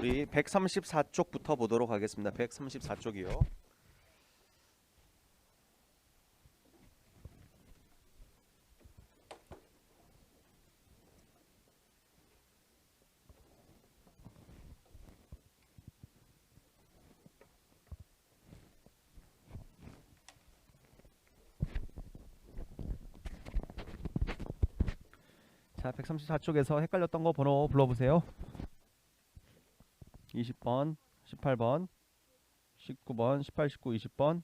우리 134쪽부터 보도록 하겠습니다. 134쪽이요. 자, 134쪽에서 헷갈렸던 거 번호 불러보세요. 20번, 18번, 19번, 18, 19, 20번.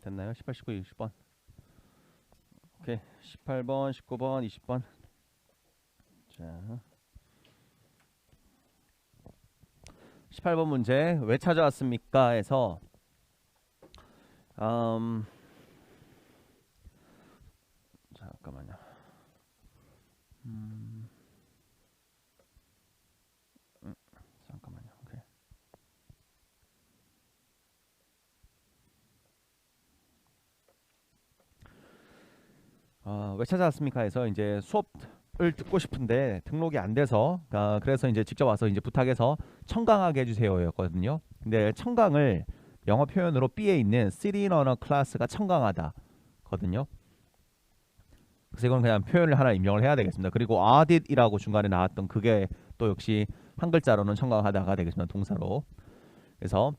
됐나요? 18, 19, 20번. 오케이. 18번, 19번, 20번. 자, 18번 문제 왜 찾아왔습니까? 에서 잠깐만요. 잠깐만요. 오케이. 왜 찾아왔습니까? 해서 이제 수업을 듣고 싶은데 등록이 안 돼서 그래서 이제 직접 와서 이제 부탁해서 청강하게 해주세요였거든요. 근데 청강을 영어 표현으로 B에 있는 City Learner 클래스가 청강하다거든요. 그래서 이건 그냥 표현을 하나 입력을 해야 되겠습니다. 그리고 audit이라고 중간에 나왔던 그게 또 역시 한 글자로는 청강하다가 되겠습니다. 동사로. 그래서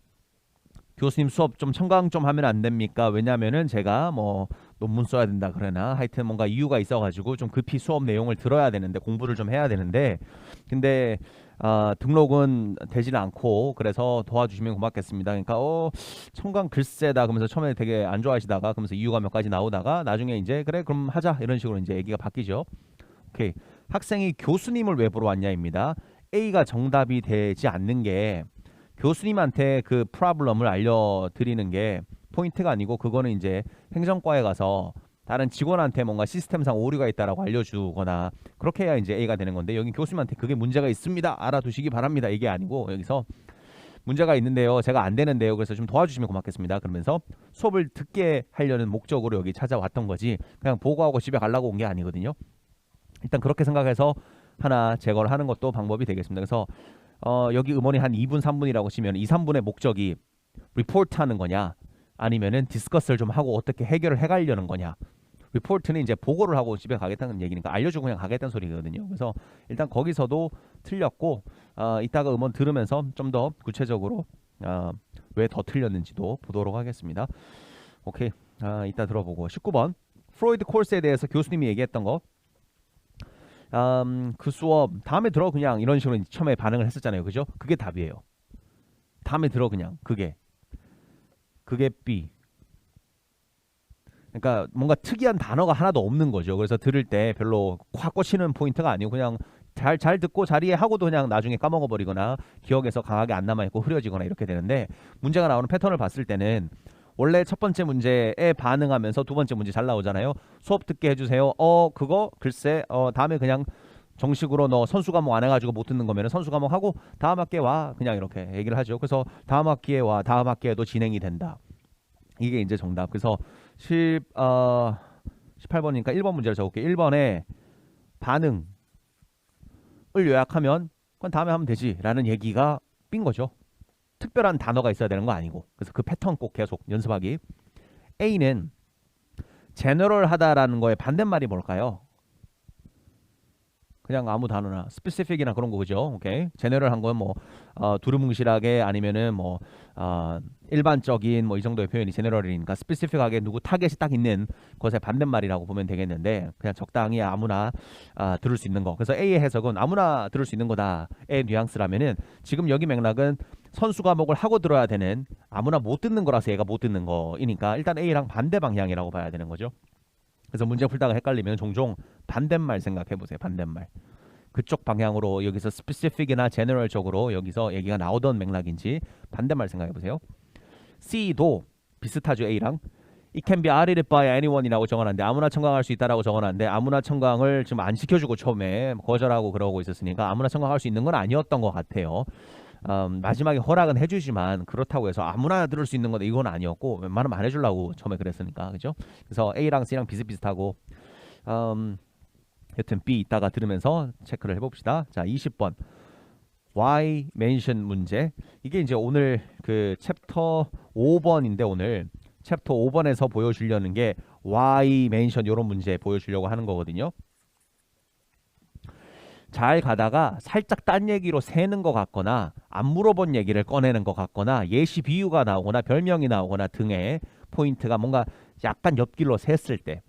교수님 수업 좀 청강 좀 하면 안 됩니까? 왜냐면은 제가 뭐 논문 써야 된다 그러나 하여튼 뭔가 이유가 있어가지고 좀 급히 수업 내용을 들어야 되는데 공부를 좀 해야 되는데 근데 등록은 되지는 않고 그래서 도와주시면 고맙겠습니다. 그러니까 청강 글쎄다 그러면서 처음에 되게 안 좋아하시다가 그러면서 이유가 몇 가지 나오다가 나중에 이제 그래 그럼 하자 이런 식으로 이제 얘기가 바뀌죠. 오케이. 학생이 교수님을 왜 보러 왔냐입니다. A가 정답이 되지 않는 게 교수님한테 그 프로블럼을 알려드리는 게 포인트가 아니고 그거는 이제 행정과에 가서 다른 직원한테 뭔가 시스템상 오류가 있다라고 알려주거나 그렇게 해야 이제 A가 되는 건데 여기 교수님한테 그게 문제가 있습니다. 알아두시기 바랍니다. 이게 아니고 여기서 문제가 있는데요. 제가 안 되는데요. 그래서 좀 도와주시면 고맙겠습니다. 그러면서 수업을 듣게 하려는 목적으로 여기 찾아왔던 거지 그냥 보고하고 집에 가려고 온 게 아니거든요. 일단 그렇게 생각해서 하나 제거를 하는 것도 방법이 되겠습니다. 그래서 여기 음원이 한 2분, 3분이라고 치면 2, 3분의 목적이 리포트 하는 거냐 아니면은 디스커스를 좀 하고 어떻게 해결을 해가려는 거냐. 리포트는 이제 보고를 하고 집에 가겠다는 얘기니까 알려주고 그냥 가겠다는 소리거든요. 그래서 일단 거기서도 틀렸고 이따가 음원 들으면서 좀 더 구체적으로 왜 더 틀렸는지도 보도록 하겠습니다. 오케이. 이따 들어보고 19번 프로이드 코र्스에 대해서 교수님이 얘기했던 거 그 수업 다음에 들어 그냥 이런 식으로 처음에 반응을 했었잖아요. 그죠? 그게 답이에요. 다음에 들어 그냥 그게 B. 그러니까 뭔가 특이한 단어가 하나도 없는 거죠. 그래서 들을 때 별로 확 꽂히는 포인트가 아니고 그냥 잘 듣고 자리에 하고도 그냥 나중에 까먹어 버리거나 기억에서 강하게 안 남아있고 흐려지거나 이렇게 되는데 문제가 나오는 패턴을 봤을 때는 원래 첫 번째 문제에 반응하면서 두 번째 문제 잘 나오잖아요. 수업 듣게 해주세요. 그거 글쎄 다음에 그냥 정식으로 너 선수 과목 안 해가지고 못 듣는 거면 선수 과목 하고 다음 학기에 와 그냥 이렇게 얘기를 하죠. 그래서 다음 학기에 와 다음 학기에도 진행이 된다. 이게 이제 정답. 그래서 18번이니까 1번 문제를 적을게요. 1번에 반응을 요약하면 그건 다음에 하면 되지 라는 얘기가 삔 거죠. 특별한 단어가 있어야 되는 거 아니고. 그래서 그 패턴 꼭 계속 연습하기. A는 제너럴하다라는 거의 반대말이 뭘까요? 그냥 아무 단어나 스페시픽이나 그런 거 그죠? 오케이. 제너럴한 건 뭐 두루뭉실하게 아니면은 뭐 일반적인 뭐 이 정도의 표현이 제너럴이니까 스페시픽하게 누구 타겟이 딱 있는 것의 반대말이라고 보면 되겠는데 그냥 적당히 아무나 들을 수 있는 거. 그래서 A의 해석은 아무나 들을 수 있는 거다의 뉘앙스라면은 지금 여기 맥락은 선수 과목을 하고 들어야 되는 아무나 못 듣는 거라서 얘가 못 듣는 거이니까 일단 A랑 반대 방향이라고 봐야 되는 거죠. 그래서 문제 풀다가 헷갈리면 종종 반대말 생각해 보세요. 반대말. 그쪽 방향으로 여기서 스페시픽이나 제너럴적으로 여기서 얘기가 나오던 맥락인지 반대말 생각해 보세요. C도 비슷하죠. A랑. It can be audited by anyone이라고 적어놨는데 아무나 청강할 수 있다라고 적어놨는데 아무나 청강을 지금 안 시켜주고 처음에 거절하고 그러고 있었으니까 아무나 청강할 수 있는 건 아니었던 것 같아요. 마지막에 허락은 해주지만 그렇다고 해서 아무나 들을 수 있는 건데 이건 아니었고 웬만하면 안 해주려고 처음에 그랬으니까 그죠? 그래서 A랑 C랑 비슷비슷하고 여튼 B 이따가 들으면서 체크를 해봅시다. 자, 20번 why mention 문제. 이게 이제 오늘 그 챕터 5번인데 오늘 챕터 5번에서 보여주려는 게 why mention 이런 문제 보여주려고 하는 거거든요. 잘 가다가 살짝 딴 얘기로 새는 것 같거나 안 물어본 얘기를 꺼내는 것 같거나 예시 비유가 나오거나 별명이 나오거나 등의 포인트가 뭔가 약간 옆길로 샜을 때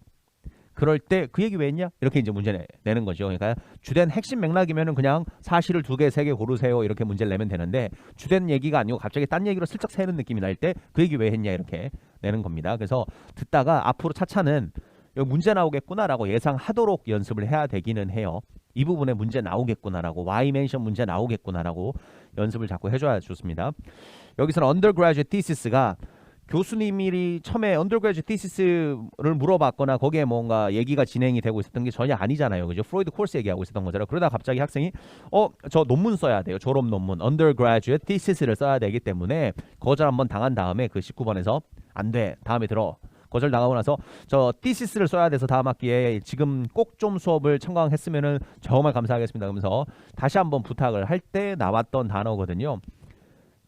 그럴 때 그 얘기 왜 했냐? 이렇게 이제 문제 내는 거죠. 그러니까 주된 핵심 맥락이면은 그냥 사실을 2개, 3개 고르세요. 이렇게 문제를 내면 되는데 주된 얘기가 아니고 갑자기 딴 얘기로 슬쩍 새는 느낌이 날 때 그 얘기 왜 했냐 이렇게 내는 겁니다. 그래서 듣다가 앞으로 차차는 여기 문제 나오겠구나라고 예상하도록 연습을 해야 되기는 해요. 이 부분에 문제 나오겠구나라고 why mention 문제 나오겠구나라고 연습을 자꾸 해줘야 좋습니다. 여기서는 undergraduate thesis가 교수님이 처음에 undergraduate thesis를 물어봤거나 거기에 뭔가 얘기가 진행이 되고 있었던 게 전혀 아니잖아요. 그죠? 프로이드 코र्스 얘기하고 있었던 거잖아요. 그러다 갑자기 학생이 저 논문 써야 돼요. 졸업 논문 undergraduate thesis를 써야 되기 때문에 거절 한번 당한 다음에 그 19번에서 안 돼. 다음에 들어. 거절 나가고 나서 저 thesis 써야 돼서 다음 학기에 지금 꼭 좀 수업을 청강했으면은 정말 감사하겠습니다. 그러면서 다시 한번 부탁을 할 때 나왔던 단어거든요.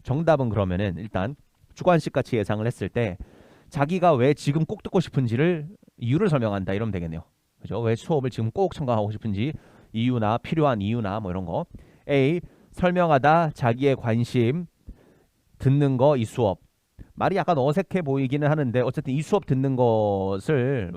정답은 그러면은 일단 주관식 같이 예상을 했을 때 자기가 왜 지금 꼭 듣고 싶은지를 이유를 설명한다 이러면 되겠네요. 그죠? 왜 수업을 지금 꼭 청강하고 싶은지 이유나 필요한 이유나 뭐 이런 거. A. 설명하다 자기의 관심 듣는 거 이 수업. 말이 약간 어색해 보이기는 하는데 어쨌든 이 수업 듣는 것을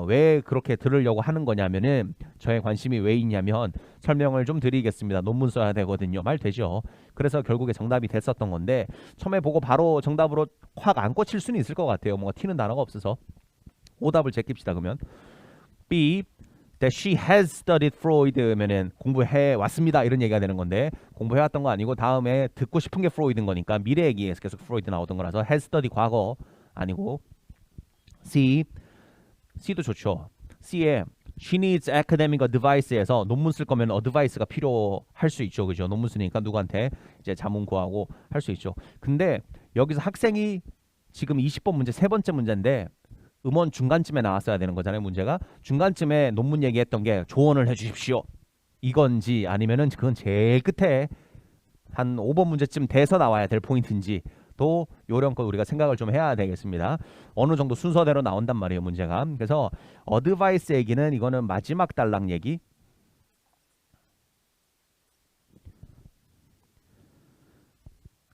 왜 그렇게 들으려고 하는 거냐면은 저의 관심이 왜 있냐면 설명을 좀 드리겠습니다. 논문 써야 되거든요. 말 되죠. 그래서 결국에 정답이 됐었던 건데 처음에 보고 바로 정답으로 확 안 꽂힐 수는 있을 것 같아요. 뭔가 튀는 단어가 없어서. 오답을 제낍시다. 그러면 B that she has studied Freud면은 공부해 왔습니다 이런 얘기가 되는 건데 공부해 왔던 거 아니고 다음에 듣고 싶은 게 프로이드인 거니까 미래 얘기에서 계속 프로이드 나오던 거라서 has studied 과거 아니고 C도 좋죠. C에 she needs academic advice에서 논문 쓸 거면 advice가 필요할 수 있죠. 그죠? 논문 쓰니까 누구한테 이제 자문 구하고 할 수 있죠. 근데 여기서 학생이 지금 20번 문제 세 번째 문제인데 음원 중간쯤에 나왔어야 되는 거잖아요. 문제가 중간쯤에 논문 얘기했던 게 조언을 해주십시오 이건지 아니면은 그건 제일 끝에 한 5번 문제쯤 돼서 나와야 될 포인트인지 또 요령껏 우리가 생각을 좀 해야 되겠습니다. 어느 정도 순서대로 나온단 말이에요. 문제가. 그래서 어드바이스 얘기는 이거는 마지막 단락 얘기.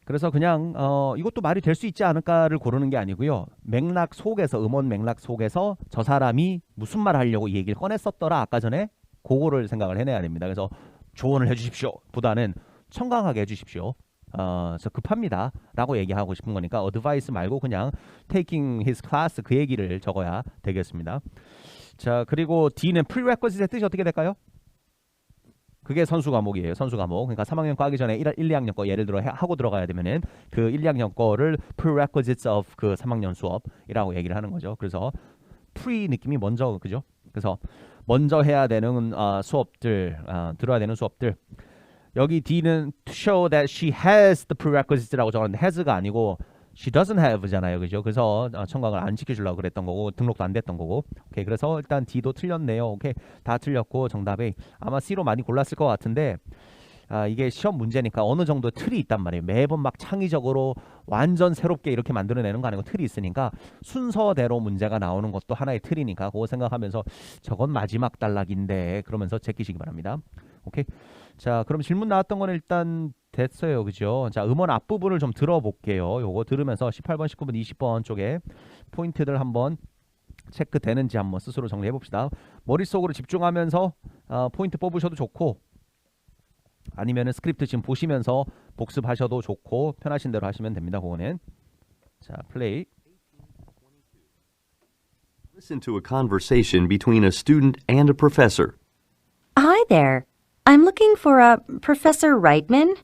그래서 그냥 이것도 말이 될 수 있지 않을까를 고르는 게 아니고요. 맥락 속에서 음원 맥락 속에서 저 사람이 무슨 말 하려고 이 얘기를 꺼냈었더라 아까 전에 그거를 생각을 해내야 됩니다. 그래서 조언을 해주십시오 보다는 청강하게 해주십시오. 저 급합니다 라고 얘기하고 싶은 거니까 advice 말고 그냥 taking his class 그 얘기를 적어야 되겠습니다. 자 그리고 D는 prerequisite의 뜻이 어떻게 될까요? 그게 선수 과목이에요. 선수 과목. 그러니까 3학년 거 하기 전에 1, 2학년 거 예를 들어 하고 들어가야 되면은 그 1, 2학년 거를 prerequisites of 그 3학년 수업이라고 얘기를 하는 거죠. 그래서 pre 느낌이 먼저 그죠? 그래서 먼저 해야 되는 수업들, 들어야 되는 수업들. 여기 D는 to show that she has the prerequisites라고 적었는데 has가 아니고 she doesn't have잖아요. 그죠? 그래서 청강을 안 시켜주려고 그랬던 거고 등록도 안 됐던 거고. 오케이. 그래서 일단 D도 틀렸네요. 오케이. 다 틀렸고 정답이 아마 C로 많이 골랐을 것 같은데 이게 시험 문제니까 어느 정도 틀이 있단 말이에요. 매번 막 창의적으로 완전 새롭게 이렇게 만들어내는 거 아니고 틀이 있으니까 순서대로 문제가 나오는 것도 하나의 틀이니까 그거 생각하면서 저건 마지막 단락인데 그러면서 제끼시기 바랍니다. 오케이. 자 그럼 질문 나왔던 거는 일단 됐어요. 그죠? 자 음원 앞부분을 좀 들어볼게요. 요거 들으면서 18번, 19번, 20번 쪽에 포인트들 한번 체크되는지 한번 스스로 정리해 봅시다. 머릿속으로 집중하면서 포인트 뽑으셔도 좋고 아니면은 스크립트 지금 보시면서 복습하셔도 좋고 편하신 대로 하시면 됩니다. 그거는 자 플레이. Listen to a conversation between a student and a professor. Hi there. I'm looking for a Professor Reitman.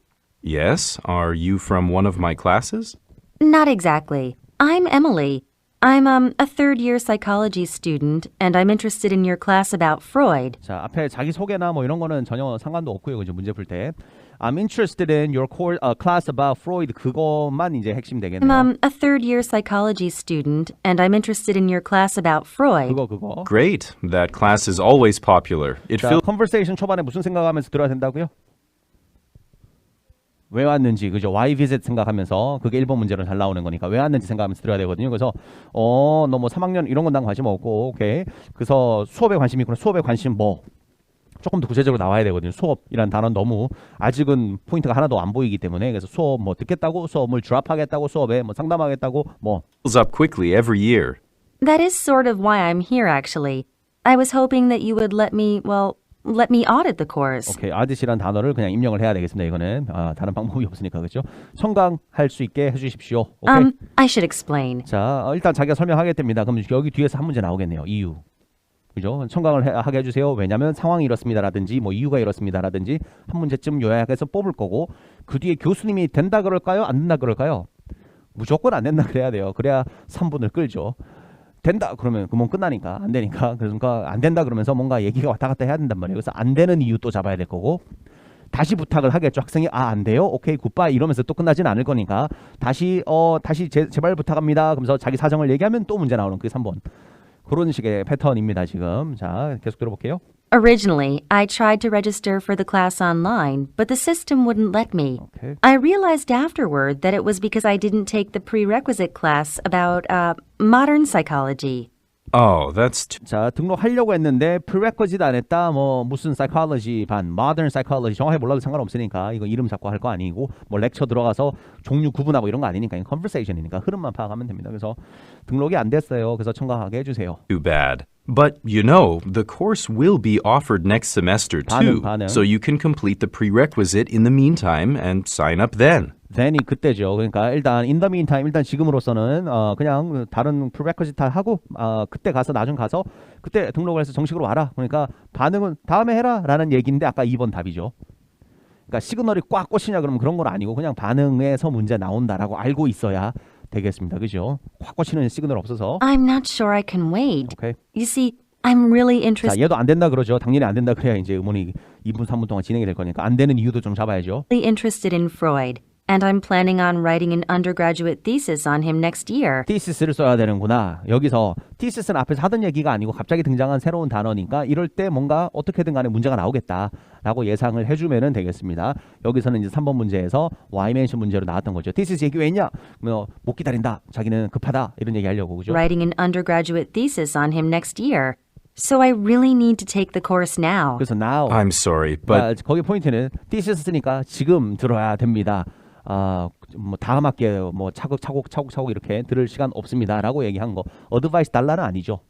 Yes, are you from one of my classes? Not exactly. I'm Emily. I'm a third-year psychology student, and I'm interested in your class about Freud. 자, 앞에 자기 소개나 뭐 이런 거는 전혀 상관도 없고요. 그죠? 문제 풀 때. I'm interested in your class about Freud. 그것만 이제 핵심 되겠네요. I'm a third-year psychology student, and I'm interested in your class about Freud. 그거. Great. That class is always popular. It 자, feels conversation 초반에 무슨 생각하면서 들어야 된다고요? 왜 왔는지, 그죠? Why visit 생각하면서 그게 1번 문제로 잘 나오는 거니까 왜 왔는지 생각하면서 들어야 되거든요. 그래서 너 뭐 3학년 이런 건 난 관심 없고, 오케이. 그래서 수업에 관심이 있구나. 수업에 관심 뭐? 조금 더 구체적으로 나와야 되거든요. 수업이란 단어는 너무 아직은 포인트가 하나도 안 보이기 때문에 그래서 수업 뭐 듣겠다고, 수업을 드랍하겠다고, 수업에 뭐 상담하겠다고, 뭐 up quickly every year. That is sort of why I'm here, actually. I was hoping that you would let me audit the course. 오케이, 아드시란 단어를 그냥 입력을 해야 되겠습니다. 이거는 다른 방법이 없으니까 그렇죠. 청강할 수 있게 해주십시오. 오케이. I should explain. 자, 일단 자기가 설명하겠답니다. 그럼 여기 뒤에서 한 문제 나오겠네요. 이유. 그죠? 청강을 하게 해주세요. 왜냐하면 상황이 이렇습니다라든지 뭐 이유가 이렇습니다라든지 한 문제쯤 요약해서 뽑을 거고 그 뒤에 교수님이 된다 그럴까요? 안 된다 그럴까요? 무조건 안 된다 그래야 돼요. 그래야 3분을 끌죠. 된다 그러면 그러면 끝나니까 안 되니까 그러니까 안 된다 그러면서 뭔가 얘기가 왔다 갔다 해야 된단 말이에요. 그래서 안 되는 이유 또 잡아야 될 거고 다시 부탁을 하겠죠. 학생이 안 돼요? 오케이 굿바이 이러면서 또 끝나지는 않을 거니까 다시 제발 부탁합니다. 그러면서 자기 사정을 얘기하면 또 문제 나오는 그게 3번. 그런 식의 패턴입니다, 지금. 자, 계속 들어볼게요. Originally, I tried to register for the class online, but the system wouldn't let me. 오케이. I realized afterward that it was because I didn't take the prerequisite class about modern psychology. Oh, that's too 자, 등록하려고 했는데 prerequisite 안 했다. 뭐 무슨 psychology 반, modern psychology 정확히 몰라도 상관없으니까 이거 이름 잡고 할 거 아니고 뭐 렉처 들어가서 종류 구분하고 이런 거 아니니까 이건 conversation이니까 흐름만 파악하면 됩니다. 그래서 등록이 안 됐어요. 그래서 청강하게 해주세요. bad. But you know, the course will be offered next semester too. 반응. So you can complete the prerequisite in the meantime and sign up then. then이 그때죠. 그러니까 일단 in the meantime 일단 지금으로서는 그냥 다른 prerequisite 하고 그때 가서 나중 가서 그때 등록을 해서 정식으로 와라. 그러니까 반응은 다음에 해라라는 얘기인데 아까 2번 답이죠. 그러니까 시그널이 꽉 꽂히냐 그러면 그런 건 아니고 그냥 반응에서 문제 나온다라고 알고 있어야 되겠습니다. 그죠? 꽉 꽂히는 시그널 없어서. I'm not sure I can wait. 오케이. You see, I'm really 자, interested 얘도 안 된다 그러죠. 당연히 안 된다 그래야 이제 음원이 2분 3분 동안 진행이 될 거니까 안 되는 이유도 좀 잡아야죠. in Freud, and I'm planning on writing an undergraduate thesis on him next year. thesis,를 써야 되는구나. 여기서 thesis는 앞에서 하던 얘기가 아니고 갑자기 등장한 새로운 단어니까 이럴 때 뭔가 어떻게든 간에 문제가 나오겠다라고 예상을 해주면 되겠습니다. 여기서는 이제 3번 문제에서 why mention 문제로 나왔던 거죠. thesis 얘기 왜 했냐? 못 기다린다. 자기는 급하다. 이런 얘기 하려고 그죠? Writing an undergraduate thesis on him next year. So I really need to take the course now. 그래서 now I'm sorry, but 거기 포인트는 thesis 쓰니까 지금 들어야 됩니다. 뭐 다음 학기에 뭐 차곡차곡 이렇게 들을 시간 없습니다라고 얘기한 거. 어드바이스 달라는 아니죠.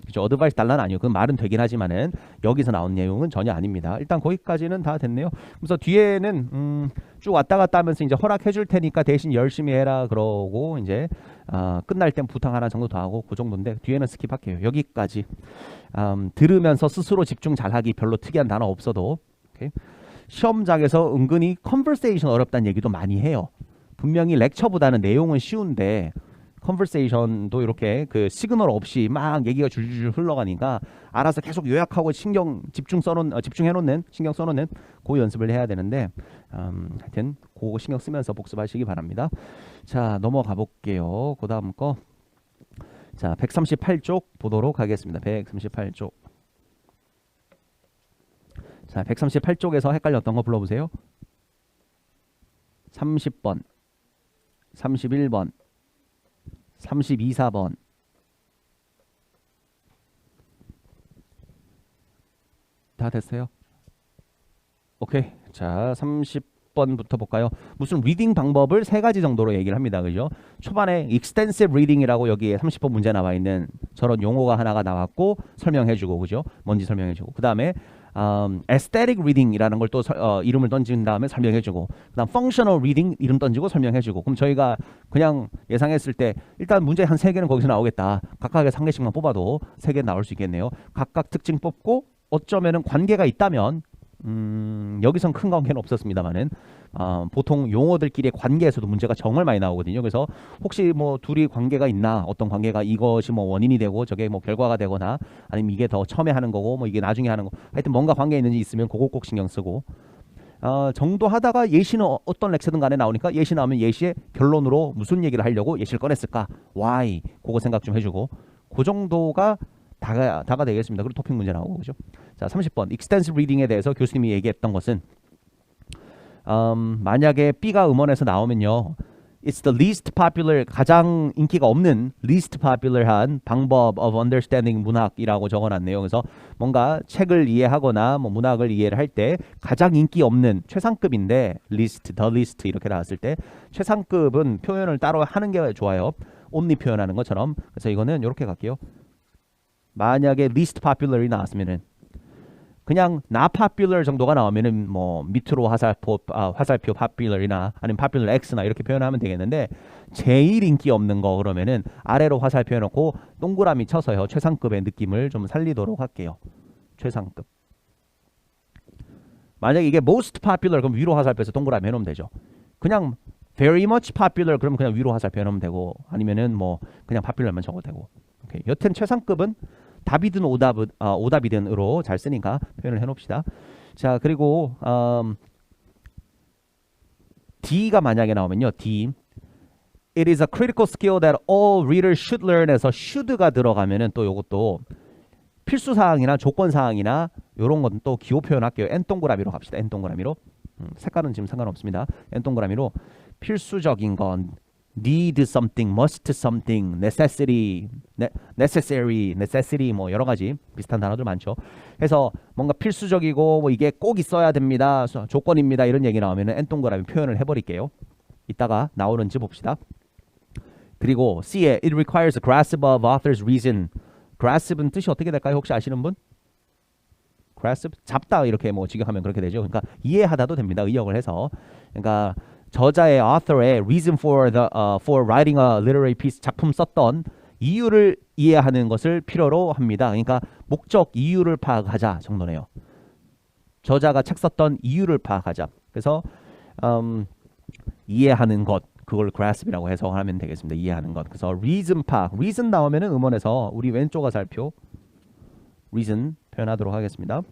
그죠? 어드바이스 달라는 아니요. 그 말은 되긴 하지만은 여기서 나온 내용은 전혀 아닙니다. 일단 거기까지는 다 됐네요. 그래서 뒤에는 쭉 왔다 갔다 하면서 이제 허락해 줄 테니까 대신 열심히 해라 그러고 이제 끝날 땐 부탁 하나 정도 더 하고 그 정도인데 뒤에는 스킵할게요. 여기까지 들으면서 스스로 집중 잘하기 별로 특이한 단어 없어도 오케이? 시험장에서 은근히 conversation 어렵다는 얘기도 많이 해요. 분명히 렉처보다는 내용은 쉬운데 컨버세이션도 이렇게 그 시그널 없이 막 얘기가 줄줄줄 흘러가니까 알아서 계속 요약하고 신경 집중해놓는 신경 써놓는 그 연습을 해야 되는데 하여튼 그거 신경 쓰면서 복습하시기 바랍니다. 자, 넘어가 볼게요. 그 다음 거. 자, 138쪽 보도록 하겠습니다. 138쪽. 자, 138쪽에서 헷갈렸던 거 불러보세요. 30번, 31번, 32, 4번. 다 됐어요? 오케이. 자, 30번부터 볼까요? 무슨 리딩 방법을 세 가지 정도로 얘기를 합니다. 그죠? 초반에 extensive reading이라고 여기에 30번 문제 나와 있는 저런 용어가 하나가 나왔고 설명해주고, 그죠? 뭔지 설명해주고. 그 다음에 aesthetic reading이라는 걸 또 이름을 던진 다음에 설명해주고, 그다음 functional reading 이름 던지고 설명해주고. 그럼 저희가 그냥 예상했을 때 일단 문제 한 3개는 거기서 나오겠다. 각각에서 1개씩만 뽑아도 3개 나올 수 있겠네요. 각각 특징 뽑고 어쩌면은 관계가 있다면 여기선 큰 관계는 없었습니다만은 보통 용어들끼리의 관계에서도 문제가 정말 많이 나오거든요. 그래서 혹시 뭐 둘이 관계가 있나, 어떤 관계가 이것이 뭐 원인이 되고 저게 뭐 결과가 되거나 아니면 이게 더 처음에 하는 거고 뭐 이게 나중에 하는 거, 하여튼 뭔가 관계 있는지 있으면 그거 꼭 신경 쓰고, 정도 하다가 예시는 어떤 렉처든 간에 나오니까 예시 나오면 예시의 결론으로 무슨 얘기를 하려고 예시를 꺼냈을까, why, 그거 생각 좀 해주고, 그 정도가 다가 되겠습니다. 그리고 토픽 문제 나오고, 그죠? 자, 30번 extensive reading에 대해서 교수님이 얘기했던 것은, 만약에 B가 음원에서 나오면요, it's the least popular, 가장 인기가 없는 least popular한 방법 of understanding 문학이라고 적어놨네요. 그래서 뭔가 책을 이해하거나 뭐 문학을 이해를 할 때 가장 인기 없는 최상급인데 least, the least 이렇게 나왔을 때 최상급은 표현을 따로 하는 게 좋아요. only 표현하는 것처럼. 그래서 이거는 이렇게 갈게요. 만약에 least popular이 나왔으면은 그냥 not popular 정도가 나오면은 뭐 밑으로 화살표 popular이나 아니면 popular X나 이렇게 표현하면 되겠는데, 제일 인기 없는 거 그러면은 아래로 화살표 해놓고 동그라미 쳐서요 최상급의 느낌을 좀 살리도록 할게요. 최상급. 만약에 이게 most popular 그럼 위로 화살표에서 동그라미 해놓으면 되죠. 그냥 very much popular 그러면 그냥 위로 화살표 해놓으면 되고, 아니면은 뭐 그냥 popular만 적어도 되고. 오케이. 여튼 최상급은 답이든 오답이든으로 잘 쓰니까 표현을 해놓읍시다. 자, 그리고 D가 만약에 나오면요, D, it is a critical skill that all readers should learn에서 should가 들어가면은 또 요것도 필수사항이나 조건사항이나 요런 건 또 기호 표현할게요. N 동그라미로 갑시다. N 동그라미로. 색깔은 지금 상관없습니다. N 동그라미로 필수적인 건 need something, must something, necessary 뭐 여러 가지 비슷한 단어들 많죠. 해서 뭔가 필수적이고 뭐 이게 꼭 있어야 됩니다, 조건입니다, 이런 얘기 나오면은 N 동그라미 표현을 해버릴게요. 이따가 나오는지 봅시다. 그리고 C에 it requires a grasp of author's reason. grasp은 뜻이 어떻게 될까요? 혹시 아시는 분? grasp? 잡다 이렇게 뭐 직역하면 그렇게 되죠. 그러니까 이해하다도 됩니다. 의역을 해서. 그러니까 저자의 author의 reason for writing a literary piece, 작품 썼던 이유를 이해하는 것을 필요로 합니다. 그러니까 목적 이유를 파악하자 정도네요. 저자가 책 썼던 이유를 파악하자. 그래서 이해하는 것, 그걸 grasp이라고 해석하면 되겠습니다. 이해하는 것. 그래서 reason 파악, reason 나오면은 음원에서 우리 왼쪽 화살표 reason 표현하도록 하겠습니다.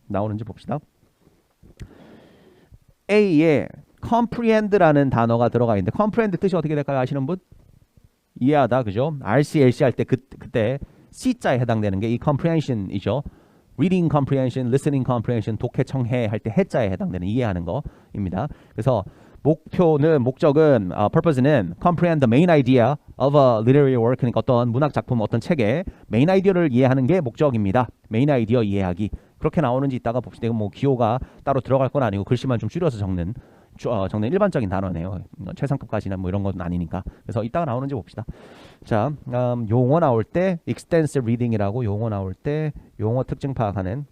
나오는지 봅시다. A에 comprehend라는 단어가 들어가 있는데 comprehend 뜻이 어떻게 될까요? 아시는 분? 이해하다, 그죠? RC, LC 할 때 그때 C자에 해당되는 게 이 comprehension이죠. reading comprehension, listening comprehension, 독해, 청해 할 때 해자에 해당되는 이해하는 거입니다. 그래서 목적은 purpose는 comprehend the main idea of a literary work, 그러니까 어떤 문학 작품, 어떤 책의 메인 아이디어를 이해하는 게 목적입니다. 메인 아이디어 이해하기. 그렇게 나오는지 이따가 봅시다. 이건 뭐 기호가 따로 들어갈 건 아니고 글씨만 좀 줄여서 적는 일반적인 단어네요. 최상급까지는 뭐 이런 건 아니니까. 그래서 이따가 나오는지 봅시다. 자, 용어 나올 때 extensive reading이라고, 용어 나올 때 용어 특징 파악하는.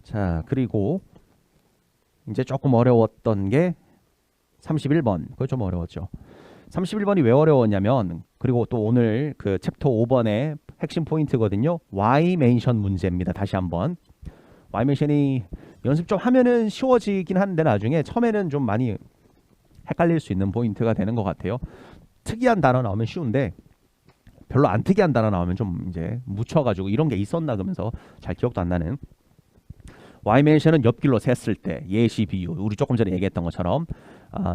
자, 그리고 이제 조금 어려웠던 게 31번. 그거 좀 어려웠죠. 31번이 왜 어려웠냐면, 그리고 또 오늘 그 챕터 5번의 핵심 포인트거든요. Y mention 문제입니다. 다시 한번. Y mention이 연습 좀 하면은 쉬워지긴 한데 나중에 처음에는 좀 많이 헷갈릴 수 있는 포인트가 되는 것 같아요. 특이한 단어 나오면 쉬운데 별로 안 특이한 단어 나오면 좀 이제 묻혀가지고 이런 게 있었나 그러면서 잘 기억도 안 나는. Y mention은 옆길로 셌을 때 예시 비유, 우리 조금 전에 얘기했던 것처럼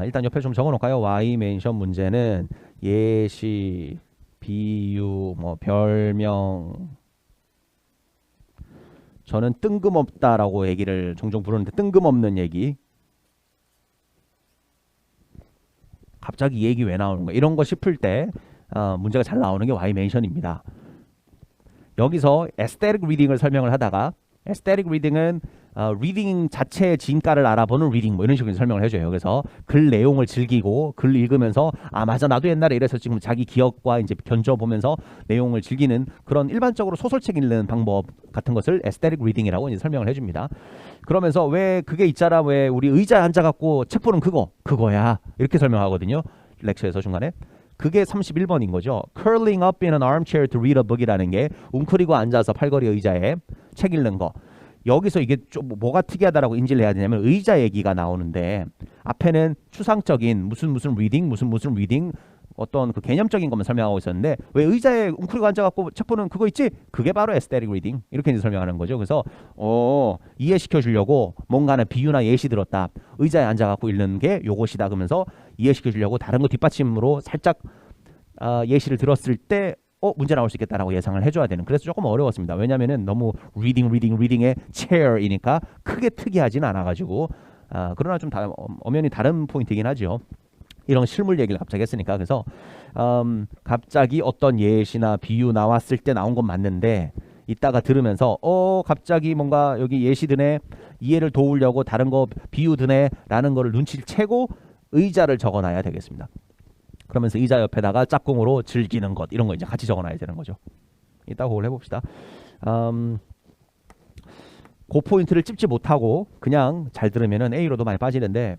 일단 옆에 좀 적어놓을까요? Y mention 문제는 예시, 비유, 뭐 별명. 저는 뜬금없다라고 얘기를 종종 부르는데 뜬금없는 얘기. 갑자기 이 얘기 왜 나오는 거야? 이런 거 싶을 때 문제가 잘 나오는 게 Y mention입니다. 여기서 aesthetic reading을 설명을 하다가, aesthetic reading은 리딩 자체의 진가를 알아보는 리딩, 뭐 이런 식으로 설명을 해줘요. 그래서 글 내용을 즐기고 글 읽으면서 맞아 나도 옛날에 이래서 지금 자기 기억과 이제 견져보면서 내용을 즐기는 그런 일반적으로 소설책 읽는 방법 같은 것을 aesthetic reading이라고 이제 설명을 해줍니다. 그러면서 왜 그게 있잖아, 왜 우리 의자에 앉아갖고 책 보는 그거야 이렇게 설명하거든요. 렉처에서 중간에. 그게 31번인 거죠. Curling up in an armchair to read a book이라는 게 웅크리고 앉아서 팔걸이 의자에 책 읽는 거. 여기서 이게 좀 뭐가 특이하다라고 인지를 해야 되냐면 의자 얘기가 나오는데 앞에는 추상적인 무슨 리딩 무슨 리딩 어떤 그 개념적인 것만 설명하고 있었는데 왜 의자에 웅크리고 앉아갖고 책 보는 그거 있지? 그게 바로 aesthetic reading 이렇게 이제 설명하는 거죠. 그래서 이해시켜 주려고 뭔가는 비유나 예시 들었다. 의자에 앉아갖고 읽는 게 요것이다. 그러면서 이해시켜 주려고 다른 거 뒷받침으로 살짝 예시를 들었을 때 문제 나올 수 있겠다라고 예상을 해줘야 되는. 그래서 조금 어려웠습니다. 왜냐면은 너무 reading의 chair이니까 크게 특이하진 않아가지고 그러나 좀 엄연히 다른 포인트이긴 하죠. 이런 실물 얘기를 갑자기 했으니까. 그래서 갑자기 어떤 예시나 비유 나왔을 때 나온 건 맞는데 이따가 들으면서 갑자기 뭔가 여기 예시 드네 이해를 도우려고 다른 거 비유 드네 라는 거를 눈치를 채고 의자를 적어놔야 되겠습니다. 그러면서 의자 옆에다가 짝꿍으로 즐기는 것 이런 거 이제 같이 적어놔야 되는 거죠. 이따가 그걸 해봅시다. 그 포인트를 찝지 못하고 그냥 잘 들으면은 A로도 많이 빠지는데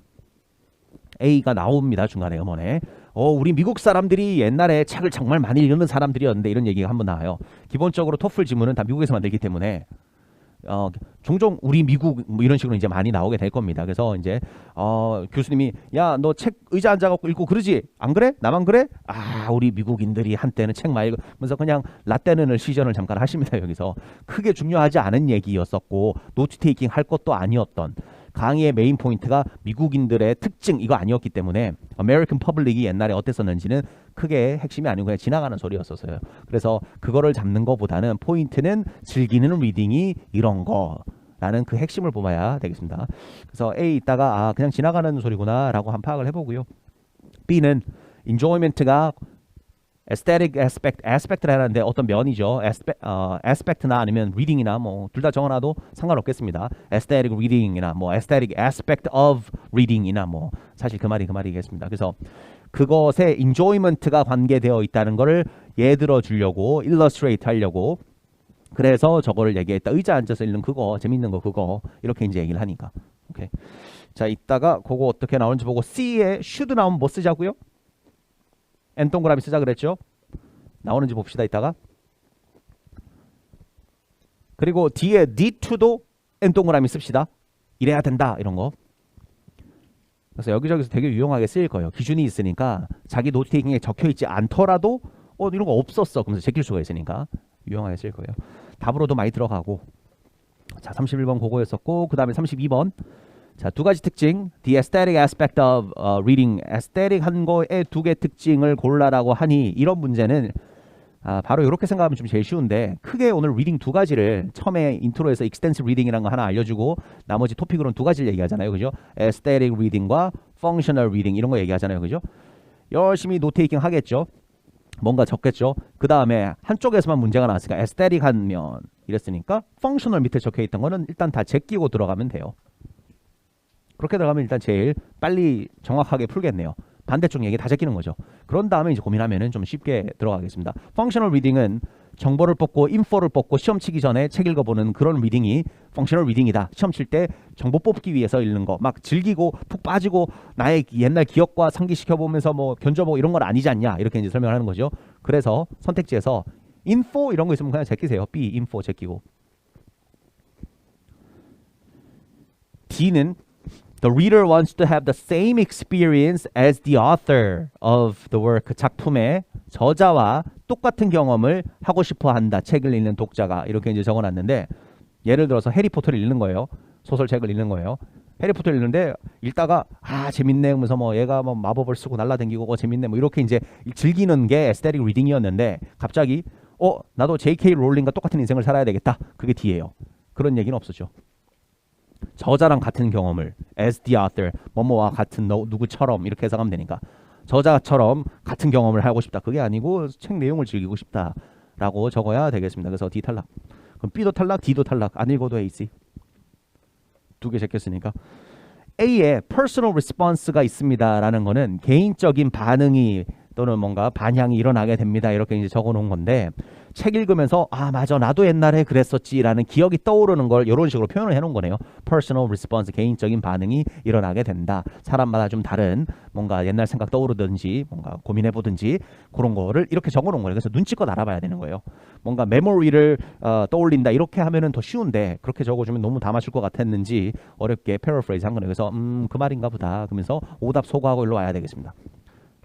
A가 나옵니다. 중간에 음원에. 우리 미국 사람들이 옛날에 책을 정말 많이 읽는 사람들이었는데 이런 얘기가 한번 나와요. 기본적으로 토플 지문은 다 미국에서 만들기 때문에 종종 우리 미국 뭐 이런 식으로 이제 많이 나오게 될 겁니다. 그래서 이제 교수님이 야 너 책 의자 앉아갖고 읽고 그러지 안 그래? 나만 그래? 우리 미국인들이 한때는 책 많이 읽으면서 그냥 라떼는을 시전을 잠깐 하십니다. 여기서 크게 중요하지 않은 얘기였었고 노트 테이킹 할 것도 아니었던 강의의 메인 포인트가 미국인들의 특징 이거 아니었기 때문에 아메리칸 퍼블릭이 옛날에 어땠었는지는 크게 핵심이 아니고 그냥 지나가는 소리였었어요. 그래서 그거를 잡는 것보다는 포인트는 즐기는 리딩이 이런 거라는 그 핵심을 뽑아야 되겠습니다. 그래서 A 있다가 그냥 지나가는 소리구나 라고 한 파악을 해보고요. B는 enjoyment가 aesthetic aspect라는데 어떤 면이죠. aspect나 아니면 reading이나 뭐 둘 다 적어놔도 상관없겠습니다. aesthetic reading이나 뭐 aesthetic aspect of reading이나 뭐 사실 그 말이겠습니다. 그래서 그것에 enjoyment가 관계되어 있다는 거를 예 들어 주려고 illustrate 하려고 그래서 저거를 얘기했다. 의자 앉아서 읽는 그거 재밌는 거 그거 이렇게 이제 얘기를 하니까. 오케이. 자 이따가 그거 어떻게 나오는지 보고 C에 should 나오면 뭐 쓰자고요? N 동그라미 쓰자 그랬죠? 나오는지 봅시다 이따가. 그리고 뒤에 D2도 N 동그라미 씁시다. 이래야 된다 이런 거. 그래서 여기저기서 되게 유용하게 쓰일 거예요. 기준이 있으니까 자기 노트 테이킹에 적혀있지 않더라도 이런 거 없었어. 그러면서 제낄 수가 있으니까 유용하게 쓰일 거예요. 답으로도 많이 들어가고. 자 31번 그거였었고 그 다음에 32번. 자, 두 가지 특징. The aesthetic aspect of reading. aesthetic 한 거의 두 개 특징을 골라라고 하니 이런 문제는 바로 이렇게 생각하면 좀 제일 쉬운데 크게 오늘 리딩 두 가지를 처음에 인트로에서 extensive reading이라는 거 하나 알려주고 나머지 토픽으로는 두 가지를 얘기하잖아요. 그죠? aesthetic reading과 functional reading 이런 거 얘기하잖아요. 그죠? 열심히 노테이킹 하겠죠. 뭔가 적겠죠. 그 다음에 한쪽에서만 문제가 나왔으니까 aesthetic 하면 이랬으니까 functional 밑에 적혀있던 거는 일단 다 제끼고 들어가면 돼요. 그렇게 들어가면 일단 제일 빨리 정확하게 풀겠네요. 반대쪽 얘기 다 제끼는 거죠. 그런 다음에 이제 고민하면은 좀 쉽게 들어가겠습니다. 펑셔널 리딩은 정보를 뽑고 인포를 뽑고 시험 치기 전에 책 읽어보는 그런 리딩이 펑셔널 리딩이다. 시험 칠 때 정보 뽑기 위해서 읽는 거 막 즐기고 푹 빠지고 나의 옛날 기억과 상기시켜보면서 뭐 견뎌보고 이런 건 아니지 않냐 이렇게 이제 설명을 하는 거죠. 그래서 선택지에서 인포 이런 거 있으면 그냥 제끼세요. B 인포 제끼고. D는 The reader wants to have the same experience as the author of the work. 작품의 저자와 똑같은 경험을 하고 싶어 한다. 책을 읽는 독자가 이렇게 이제 적어놨는데 예를 들어서 해리포터를 읽는 거예요. 소설책을 읽는 거예요. 해리포터를 읽는데 읽다가 재밌네 하면서 뭐 얘가 뭐 마법을 쓰고 날라다니고 재밌네 뭐 이렇게 이제 즐기는 게 에스테틱 리딩이었는데 갑자기 나도 J.K. 롤링과 똑같은 인생을 살아야 되겠다. 그게 D예요. 그런 얘기는 없었죠. 저자랑 같은 경험을 as the author 뭐뭐와 같은 누구처럼 이렇게 해석하면 되니까 저자처럼 같은 경험을 하고 싶다. 그게 아니고 책 내용을 즐기고 싶다라고 적어야 되겠습니다. 그래서 D 탈락. 그럼 B도 탈락, D도 탈락. 안 읽어도 A, C. 두 개 제꼈으니까. A에 personal response가 있습니다라는 거는 개인적인 반응이 또는 뭔가 반향이 일어나게 됩니다. 이렇게 이제 적어 놓은 건데 책 읽으면서 아 맞아 나도 옛날에 그랬었지라는 기억이 떠오르는 걸 이런 식으로 표현을 해놓은 거네요. Personal response 개인적인 반응이 일어나게 된다. 사람마다 좀 다른 뭔가 옛날 생각 떠오르든지 뭔가 고민해보든지 그런 거를 이렇게 적어놓은 거예요. 그래서 눈치껏 알아봐야 되는 거예요. 뭔가 메모리를 떠올린다 이렇게 하면은 더 쉬운데 그렇게 적어주면 너무 다 맞출 것 같았는지 어렵게 패러프레이즈 한 거네요. 그래서 그 말인가 보다 그러면서 오답 소거하고 일로 와야 되겠습니다.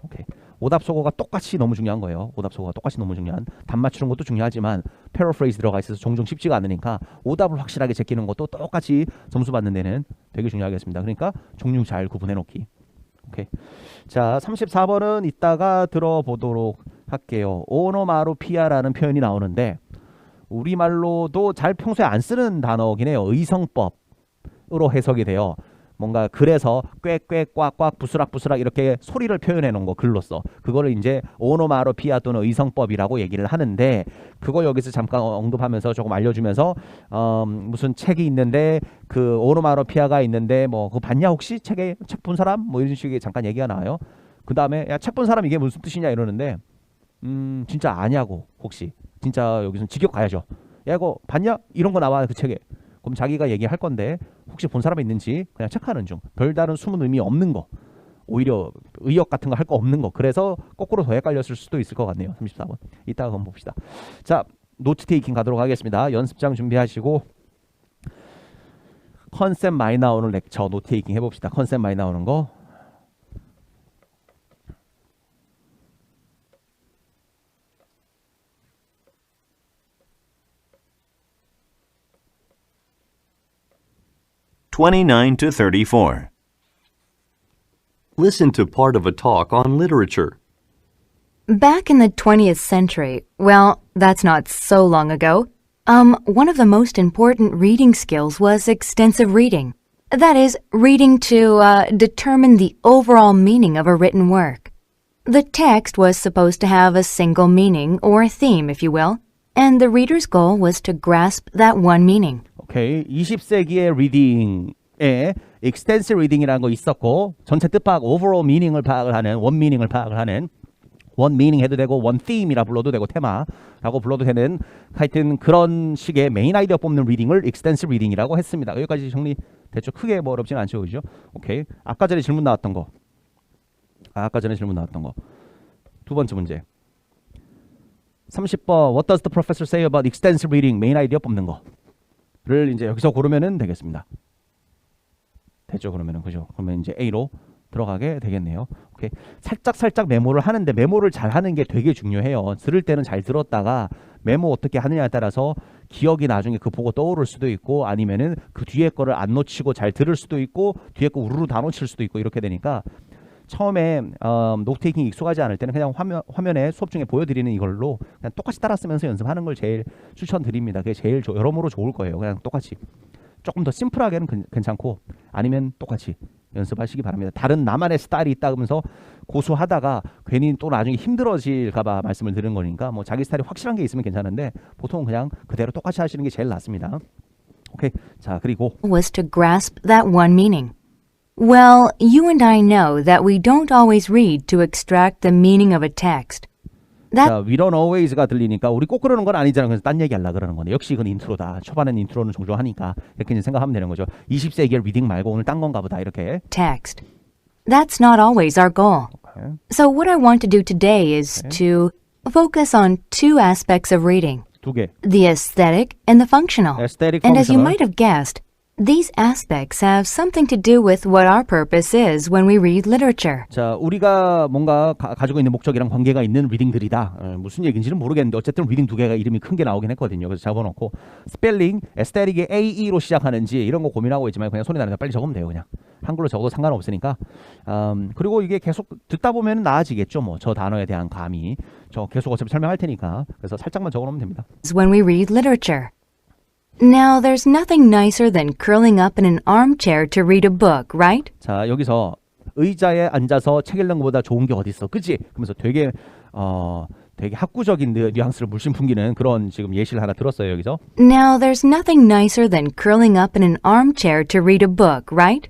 오케이. 오답 소거가 똑같이 너무 중요한 거예요. 오답 소거가 똑같이 너무 중요한. 답 맞추는 것도 중요하지만 패러프레이즈 들어가 있어서 종종 쉽지가 않으니까 오답을 확실하게 제끼는 것도 똑같이 점수 받는 데는 되게 중요하겠습니다. 그러니까 종류 잘 구분해 놓기. 오케이. 자, 34번은 이따가 들어보도록 할게요. 오노마로피아라는 표현이 나오는데 우리말로도 잘 평소에 안 쓰는 단어긴 해요. 의성법으로 해석이 돼요. 뭔가 글에서 꽥꽥 꽉꽉 부스락부스락 이렇게 소리를 표현해 놓은 거 글로써 그거를 이제 오노마로피아 또는 의성법이라고 얘기를 하는데 그거 여기서 잠깐 언급하면서 조금 알려주면서 무슨 책이 있는데 그 오노마로피아가 있는데 뭐 그거 봤냐 혹시 책 본 사람 뭐 이런 식의 잠깐 얘기가 나와요. 그 다음에 야 책 본 사람 이게 무슨 뜻이냐 이러는데 진짜 아냐고 혹시 진짜 여기서 직역 가야죠. 야 이거 봤냐 이런 거 나와 그 책에. 그럼 자기가 얘기할 건데 혹시 본 사람이 있는지 그냥 체크하는 중. 별다른 숨은 의미 없는 거. 오히려 의역 같은 거 할 거 없는 거. 그래서 거꾸로 더 헷갈렸을 수도 있을 것 같네요. 34번. 이따가 한번 봅시다. 자, 노트 테이킹 가도록 하겠습니다. 연습장 준비하시고 컨셉 많이 나오는 렉처 노트 테이킹 해봅시다. 컨셉 많이 나오는 거. (29 to 34) Listen to part of a talk on literature. Back in the 20th century, well, that's not so long ago, one of the most important reading skills was extensive reading. That is, reading to determine the overall meaning of a written work. The text was supposed to have a single meaning, or theme, if you will, and the reader's goal was to grasp that one meaning. 오케이. 20세기의 리딩에 extensive reading이라는 거 있었고 전체 뜻 파악, overall meaning을 파악을 하는 one meaning을 파악을 하는 one meaning 해도 되고 one theme이라 불러도 되고 테마라고 불러도 되는 하여튼 그런 식의 메인 아이디어 뽑는 리딩을 extensive reading이라고 했습니다. 여기까지 정리 됐죠? 크게 뭐 어렵진 않죠, 그죠? 오케이. 아까 전에 질문 나왔던 거. 아까 전에 질문 나왔던 거. 두 번째 문제. 30번 What does the professor say about extensive reading? 메인 아이디어 뽑는 거를 이제 여기서 고르면은 되겠습니다. 됐죠? 그러면은 그죠? 그러면 이제 A로 들어가게 되겠네요. 오케이. 살짝 메모를 하는데 메모를 잘 하는 게 되게 중요해요. 들을 때는 잘 들었다가 메모 어떻게 하느냐에 따라서 기억이 나중에 그 보고 떠오를 수도 있고 아니면은 그 뒤에 거를 안 놓치고 잘 들을 수도 있고 뒤에 거 우르르 다 놓칠 수도 있고 이렇게 되니까 처음에 노트테이킹 익숙하지 않을 때는 그냥 화면에 수업 중에 보여드리는 이걸로 그냥 똑같이 따라 쓰면서 연습하는 걸 제일 추천드립니다. 그게 제일 여러모로 좋을 거예요. 그냥 똑같이 조금 더 심플하게는 괜찮고 아니면 똑같이 연습하시기 바랍니다. 다른 나만의 스타일이 있다 그러면서 고수하다가 괜히 또 나중에 힘들어질까봐 말씀을 드리는 거니까 뭐 자기 스타일이 확실한 게 있으면 괜찮은데 보통 그냥 그대로 똑같이 하시는 게 제일 낫습니다. 오케이. 자, 그리고 Was to grasp that one meaning. Well, you and I know that we don't always read to extract the meaning of a text. 자, we don't always가 들리니까 우리 꼭 그러는 건 아니잖아. 그래서 딴 얘기 하려고 그러는 건데 역시 그건 인트로다. 초반엔 인트로는 종종 하니까 이렇게 이제 생각하면 되는 거죠. 20세기의 리딩 말고 오늘 딴 건가 보다 이렇게. Text. That's not always our goal. Okay. So what I want to do today is to focus on two aspects of reading. 두 개. The aesthetic and the functional. Aesthetic, and as you functional. might have guessed, these aspects have something to do with what our purpose is when we read literature. 자, 우리가 뭔가 가지고 있는 목적이랑 관계가 있는 리딩들이다. 무슨 얘기인지는 모르겠는데 어쨌든 리딩 두 개가 이름이 큰 게 나오긴 했거든요. 그래서 적어놓고 스펠링, 에스테릭이 AE로 시작하는지 이런 거 고민하고 있지만 그냥 손이 나니까 빨리 적으면 돼요. 그냥 한글로 적어도 상관없으니까. 그리고 이게 계속 듣다 보면 나아지겠죠. 뭐 저 단어에 대한 감이. 저 계속 어차피 설명할 테니까. 그래서 살짝만 적어놓으면 됩니다. When we read literature. Now, there's nothing nicer than curling up in an armchair to read a book, right? 자, 여기서 의자에 앉아서 책 읽는 것보다 좋은 게 어디 있어, 그치? 그러면서 되게 학구적인 뉘앙스를 물씬 풍기는 그런 지금 예시를 하나 들었어요, 여기서. Now, there's nothing nicer than curling up in an armchair to read a book, right?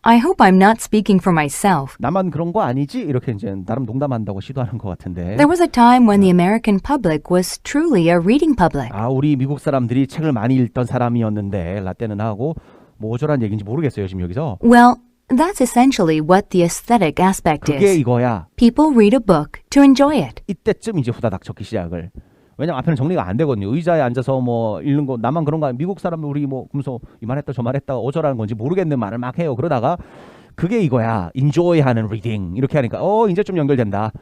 I hope I'm not speaking for myself. 나만 그런 거 아니지? 이렇게 이제 나름 농담한다고 시도하는 것 같은데. There was a time when the American public was truly a reading public. 아, 우리 미국 사람들이 책을 많이 읽던 사람이었는데 라떼는 하고 뭐 어쩌란 얘기인지 모르겠어요 지금 여기서. Well, that's essentially what the aesthetic aspect 그게 is. 이거야. People read a book to enjoy it. 이때쯤 이제 후다닥 적기 시작을. 왜냐면 앞에는 정리가 안 되거든요. 의자에 앉아서 뭐 읽는 거 나만 그런가? 미국 사람들 우리 뭐 그러면서 이만했다 저만했다 어쩌라는 건지 모르겠는 말을 막 해요. 그러다가 그게 이거야. enjoy하는 reading 이렇게 하니까 이제 좀 연결된다.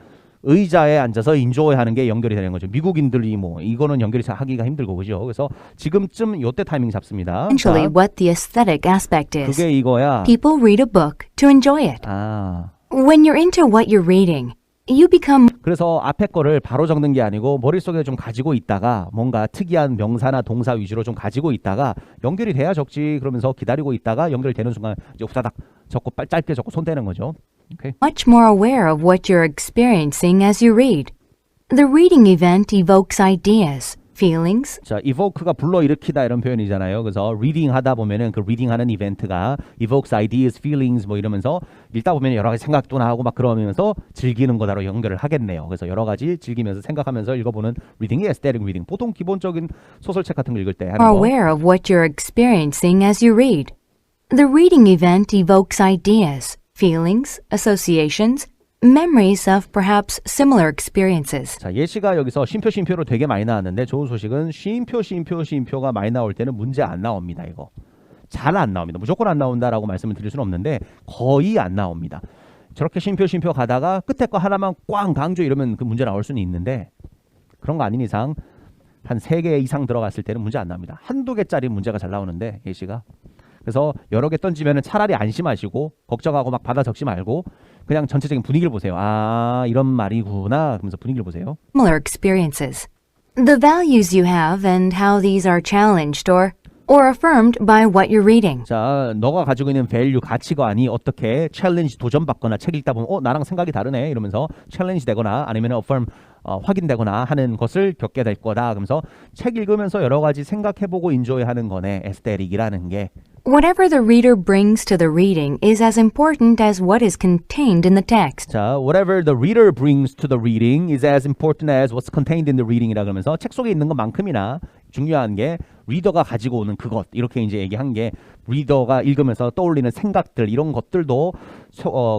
의자에 앉아서 enjoy하는 게 연결이 되는 거죠. 미국인들이 뭐 이거는 연결이 하기가 힘들고 그죠. 그래서 지금쯤 요때 타이밍 잡습니다. Essentially 자, what the aesthetic aspect is. 그게 이거야. People read a book to enjoy it. 아. When you're into what you're reading, you become 그래서 앞에 거를 바로 적는 게 아니고 머릿속에 좀 가지고 있다가 뭔가 특이한 명사나 동사 위주로 좀 가지고 있다가 연결이 돼야 적지 그러면서 기다리고 있다가 연결되는 순간 이제 후다닥 적고 짧게 적고 손 떼는 거죠. 오케이. much more aware of what you're experiencing as you read. The reading event evokes ideas, feelings, 자, evoke가 불러일으키다 이런 표현이잖아요. 그래서 reading 하다 보면은 그 reading 하는 이벤트가 evokes ideas, feelings 뭐 이러면서 읽다 보면 여러 가지 생각도 나고 막 그러면서 즐기는 거다로 연결을 하겠네요. 그래서 여러 가지 즐기면서 생각하면서 읽어보는 reading이 aesthetic reading. 보통 기본적인 소설책 같은 거 읽을 때 하는 are 거. aware of what you're experiencing as you read. The reading event evokes ideas, feelings, associations, memories of perhaps similar experiences. 자, 예시가 여기서 쉼표로 되게 많이 나왔는데 좋은 소식은 쉼표가 많이 나올 때는 문제 안 나옵니다. 이거 잘 안 나옵니다. 무조건 안 나온다라고 말씀을 드릴 수는 없는데 거의 안 나옵니다. 저렇게 쉼표 가다가 끝에 거 하나만 꽝 강조 이러면 그 문제 나올 수는 있는데 그런 거 아닌 이상 한 3개 이상 들어갔을 때는 문제 안 나옵니다. 한두 개짜리 문제가 잘 나오는데 예시가. 그래서 여러 개 던지면 차라리 안심하시고 걱정하고 막 받아 적지 말고 그냥 전체적인 분위기를 보세요. 아, 이런 말이구나. 그러면서 분위기를 보세요. Similar experiences. The values you have and how these are challenged or affirmed by what you're reading. 자, 너가 가지고 있는 value, 가치관이 어떻게 챌린지 도전받거나 책 읽다 보면 나랑 생각이 다르네 이러면서 챌린지 되거나 아니면 affirm 확인되거나 하는 것을 겪게 될 거다. 그러면서 책 읽으면서 여러 가지 생각해보고 인조이하는 거네. 에스테릭이라는 게. Whatever the reader brings to the reading is as important as what is contained in the text. 자, whatever the reader brings to the reading is as important as what's contained in the reading이라 그러면서 책 속에 있는 것만큼이나 중요한 게 리더가 가지고 오는 그것 이렇게 이제 얘기한 게 리더가 읽으면서 떠올리는 생각들 이런 것들도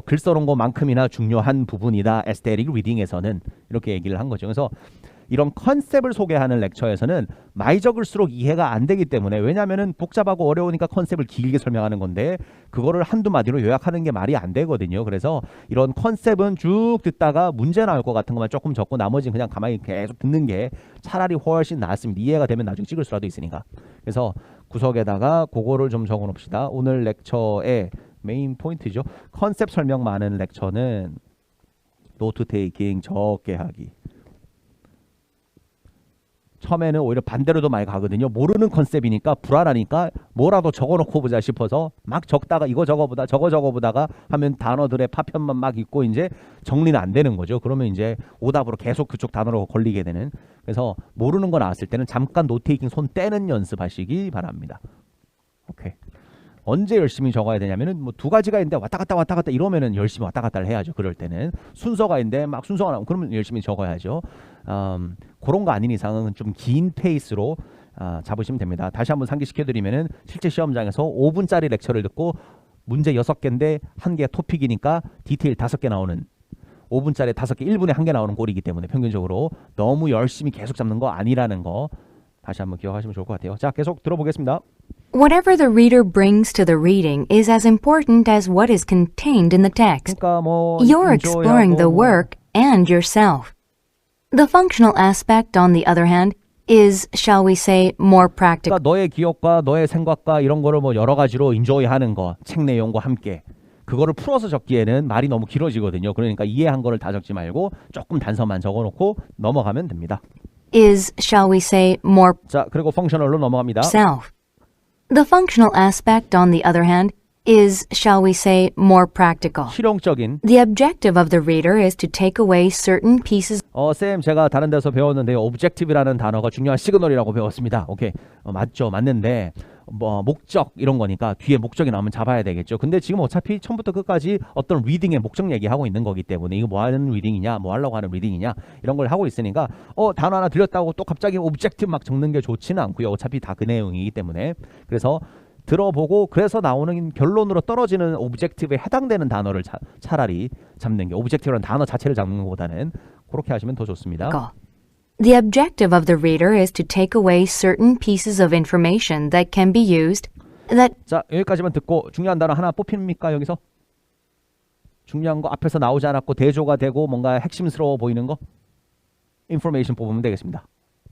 글 써놓은 것만큼이나 중요한 부분이다. 에스테릭 리딩에서는 이렇게 얘기를 한 거죠. 그래서 이런 컨셉을 소개하는 렉처에서는 많이 적을수록 이해가 안 되기 때문에 왜냐하면 복잡하고 어려우니까 컨셉을 길게 설명하는 건데 그거를 한두 마디로 요약하는 게 말이 안 되거든요. 그래서 이런 컨셉은 쭉 듣다가 문제 나올 것 같은 것만 조금 적고 나머지는 그냥 가만히 계속 듣는 게 차라리 훨씬 낫습니다. 이해가 되면 나중에 찍을 수라도 있으니까. 그래서 구석에다가 그거를 좀 적어 놓읍시다. 오늘 렉처의 메인 포인트죠. 컨셉 설명 많은 렉처는 노트 테이킹 적게 하기. 처음에는 오히려 반대로도 많이 가거든요. 모르는 컨셉이니까 불안하니까 뭐라도 적어놓고 보자 싶어서 막 적다가 이거 적어보다 저거 적어보다가 하면 단어들의 파편만 막 있고 이제 정리는 안 되는 거죠. 그러면 이제 오답으로 계속 그쪽 단어로 걸리게 되는. 그래서 모르는 거 나왔을 때는 잠깐 노트테이킹 손 떼는 연습하시기 바랍니다. 오케이. 언제 열심히 적어야 되냐면은 뭐 두 가지가 있는데 왔다 갔다 이러면은 열심히 왔다 갔다를 해야죠. 그럴 때는 순서가 있는데 막 순서가 나오면 그러면 열심히 적어야죠. 그런 거 아닌 이상은 좀 긴 페이스로 잡으시면 됩니다. 다시 한번 상기시켜드리면은 실제 시험장에서 5분짜리 렉처를 듣고 문제 6개인데 한 개 토픽이니까 디테일 5개 나오는 5분짜리 5개 1분에 1개 나오는 꼴이기 때문에 평균적으로 너무 열심히 계속 잡는 거 아니라는 거 다시 한번 기억하시면 좋을 것 같아요. 자, 계속 들어보겠습니다. Whatever the reader brings to the reading is as important as what is contained in the text. 그러니까 뭐 You're exploring the work and yourself. The functional aspect, on the other hand, is, shall we say, more practical. 그러니까 너의 기억과 너의 생각과 이런 거를 뭐 여러 가지로 인조이하는 거, 책 내용과 함께 그거를 풀어서 적기에는 말이 너무 길어지거든요. 그러니까 이해한 거를 다 적지 말고 조금 단서만 적어놓고 넘어가면 됩니다. Is, shall we say, more 자, 그리고 펑셔널로 넘어갑니다. self. The functional aspect, on the other hand, is, shall we say, more practical. 실용적인. The objective of the reader is to take away certain pieces 쌤 제가 다른 데서 배웠는데요. objective이라는 단어가 중요한 시그널이라고 배웠습니다. 오케이. 맞죠. 맞는데 뭐 목적 이런 거니까 뒤에 목적이 나오면 잡아야 되겠죠. 근데 지금 어차피 처음부터 끝까지 어떤 리딩의 목적 얘기하고 있는 거기 때문에 이거 뭐 하는 리딩이냐, 뭐 하려고 하는 리딩이냐 이런 걸 하고 있으니까 단어 하나 들렸다고 또 갑자기 오브젝티브 막 적는 게 좋지는 않고요. 어차피 다 그 내용이기 때문에. 그래서 들어보고 그래서 나오는 결론으로 떨어지는 오브젝티브에 해당되는 단어를 차라리 잡는 게, 오브젝티브라는 단어 자체를 잡는 것보다는 그렇게 하시면 더 좋습니다. The objective of the reader is to take away certain pieces of information that can be used that 자, 여기까지만 듣고 중요한 단어 하나 뽑힙니까? 여기서 중요한 거 앞에서 나오지 않았고 대조가 되고 뭔가 핵심스러워 보이는 거 information 뽑으면 되겠습니다.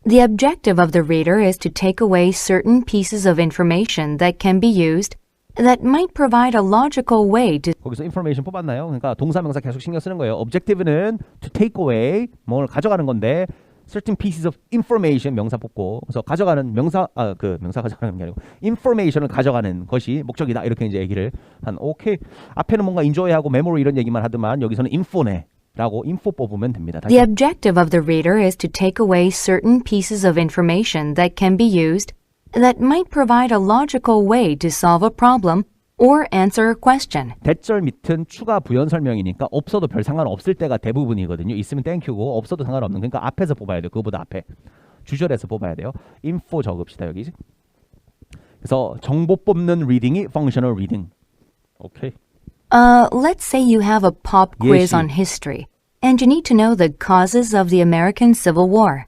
The objective of the reader is to take away certain pieces of information that can be used that might provide a logical way to 거기서 information 뽑았나요? 그러니까 동사명사 계속 신경 쓰는 거예요. objective는 to take away 뭘 가져가는 건데 certain pieces of information 명사 뽑고, 그래서 가져가는 명사 명사 가져가는 게 아니고 information을 가져가는 것이 목적이다 이렇게 이제 얘기를 한. 오케이, 앞에는 뭔가 enjoy하고 memory 이런 얘기만 하더만 여기서는 info네 라고 info 뽑으면 됩니다. 다시. The objective of the reader is to take away certain pieces of information that can be used that might provide a logical way to solve a problem or answer a question. 대절 밑은 추가 부연 설명이니까 없어도 별 상관없을 때가 대부분이거든요. 있으면 땡큐고 없어도 상관없는, 그러니까 앞에서 뽑아야 돼요. 그거보다 앞에 주절에서 뽑아야 돼요. info 적읍시다 여기. 그래서 정보 뽑는 리딩이 functional reading. 오케이. Let's say you have a pop quiz 예시. on history, and you need to know the causes of the American Civil War.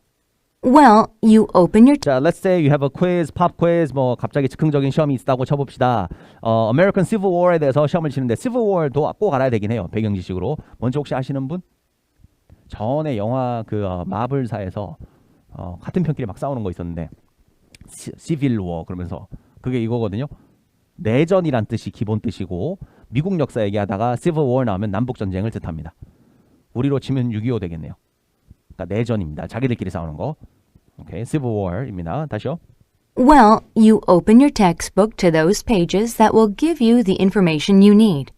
Well, you open your 자, let's say you have a quiz, pop quiz, 뭐 갑자기 즉흥적인 시험이 있다고 쳐봅시다. American Civil War에 대해서 시험을 치는데 Civil War도 꼭 알아야 되긴 해요. 배경 지식으로. 먼저 혹시 아시는 분? 전에 영화 마블사에서 같은 편끼리 막 싸우는 거 있었는데 Civil War 그러면서 그게 이거거든요. 내전이란 뜻이 기본 뜻이고 미국 역사 얘기하다가 Civil War 나오면 남북 전쟁을 뜻합니다. 우리로 치면 6.25 되겠네요. 그러니까 내전입니다. 자기들끼리 싸우는 거. 오케이, Civil War입니다. 다시요. Well, you open your textbook to those pages that will give you the information you need.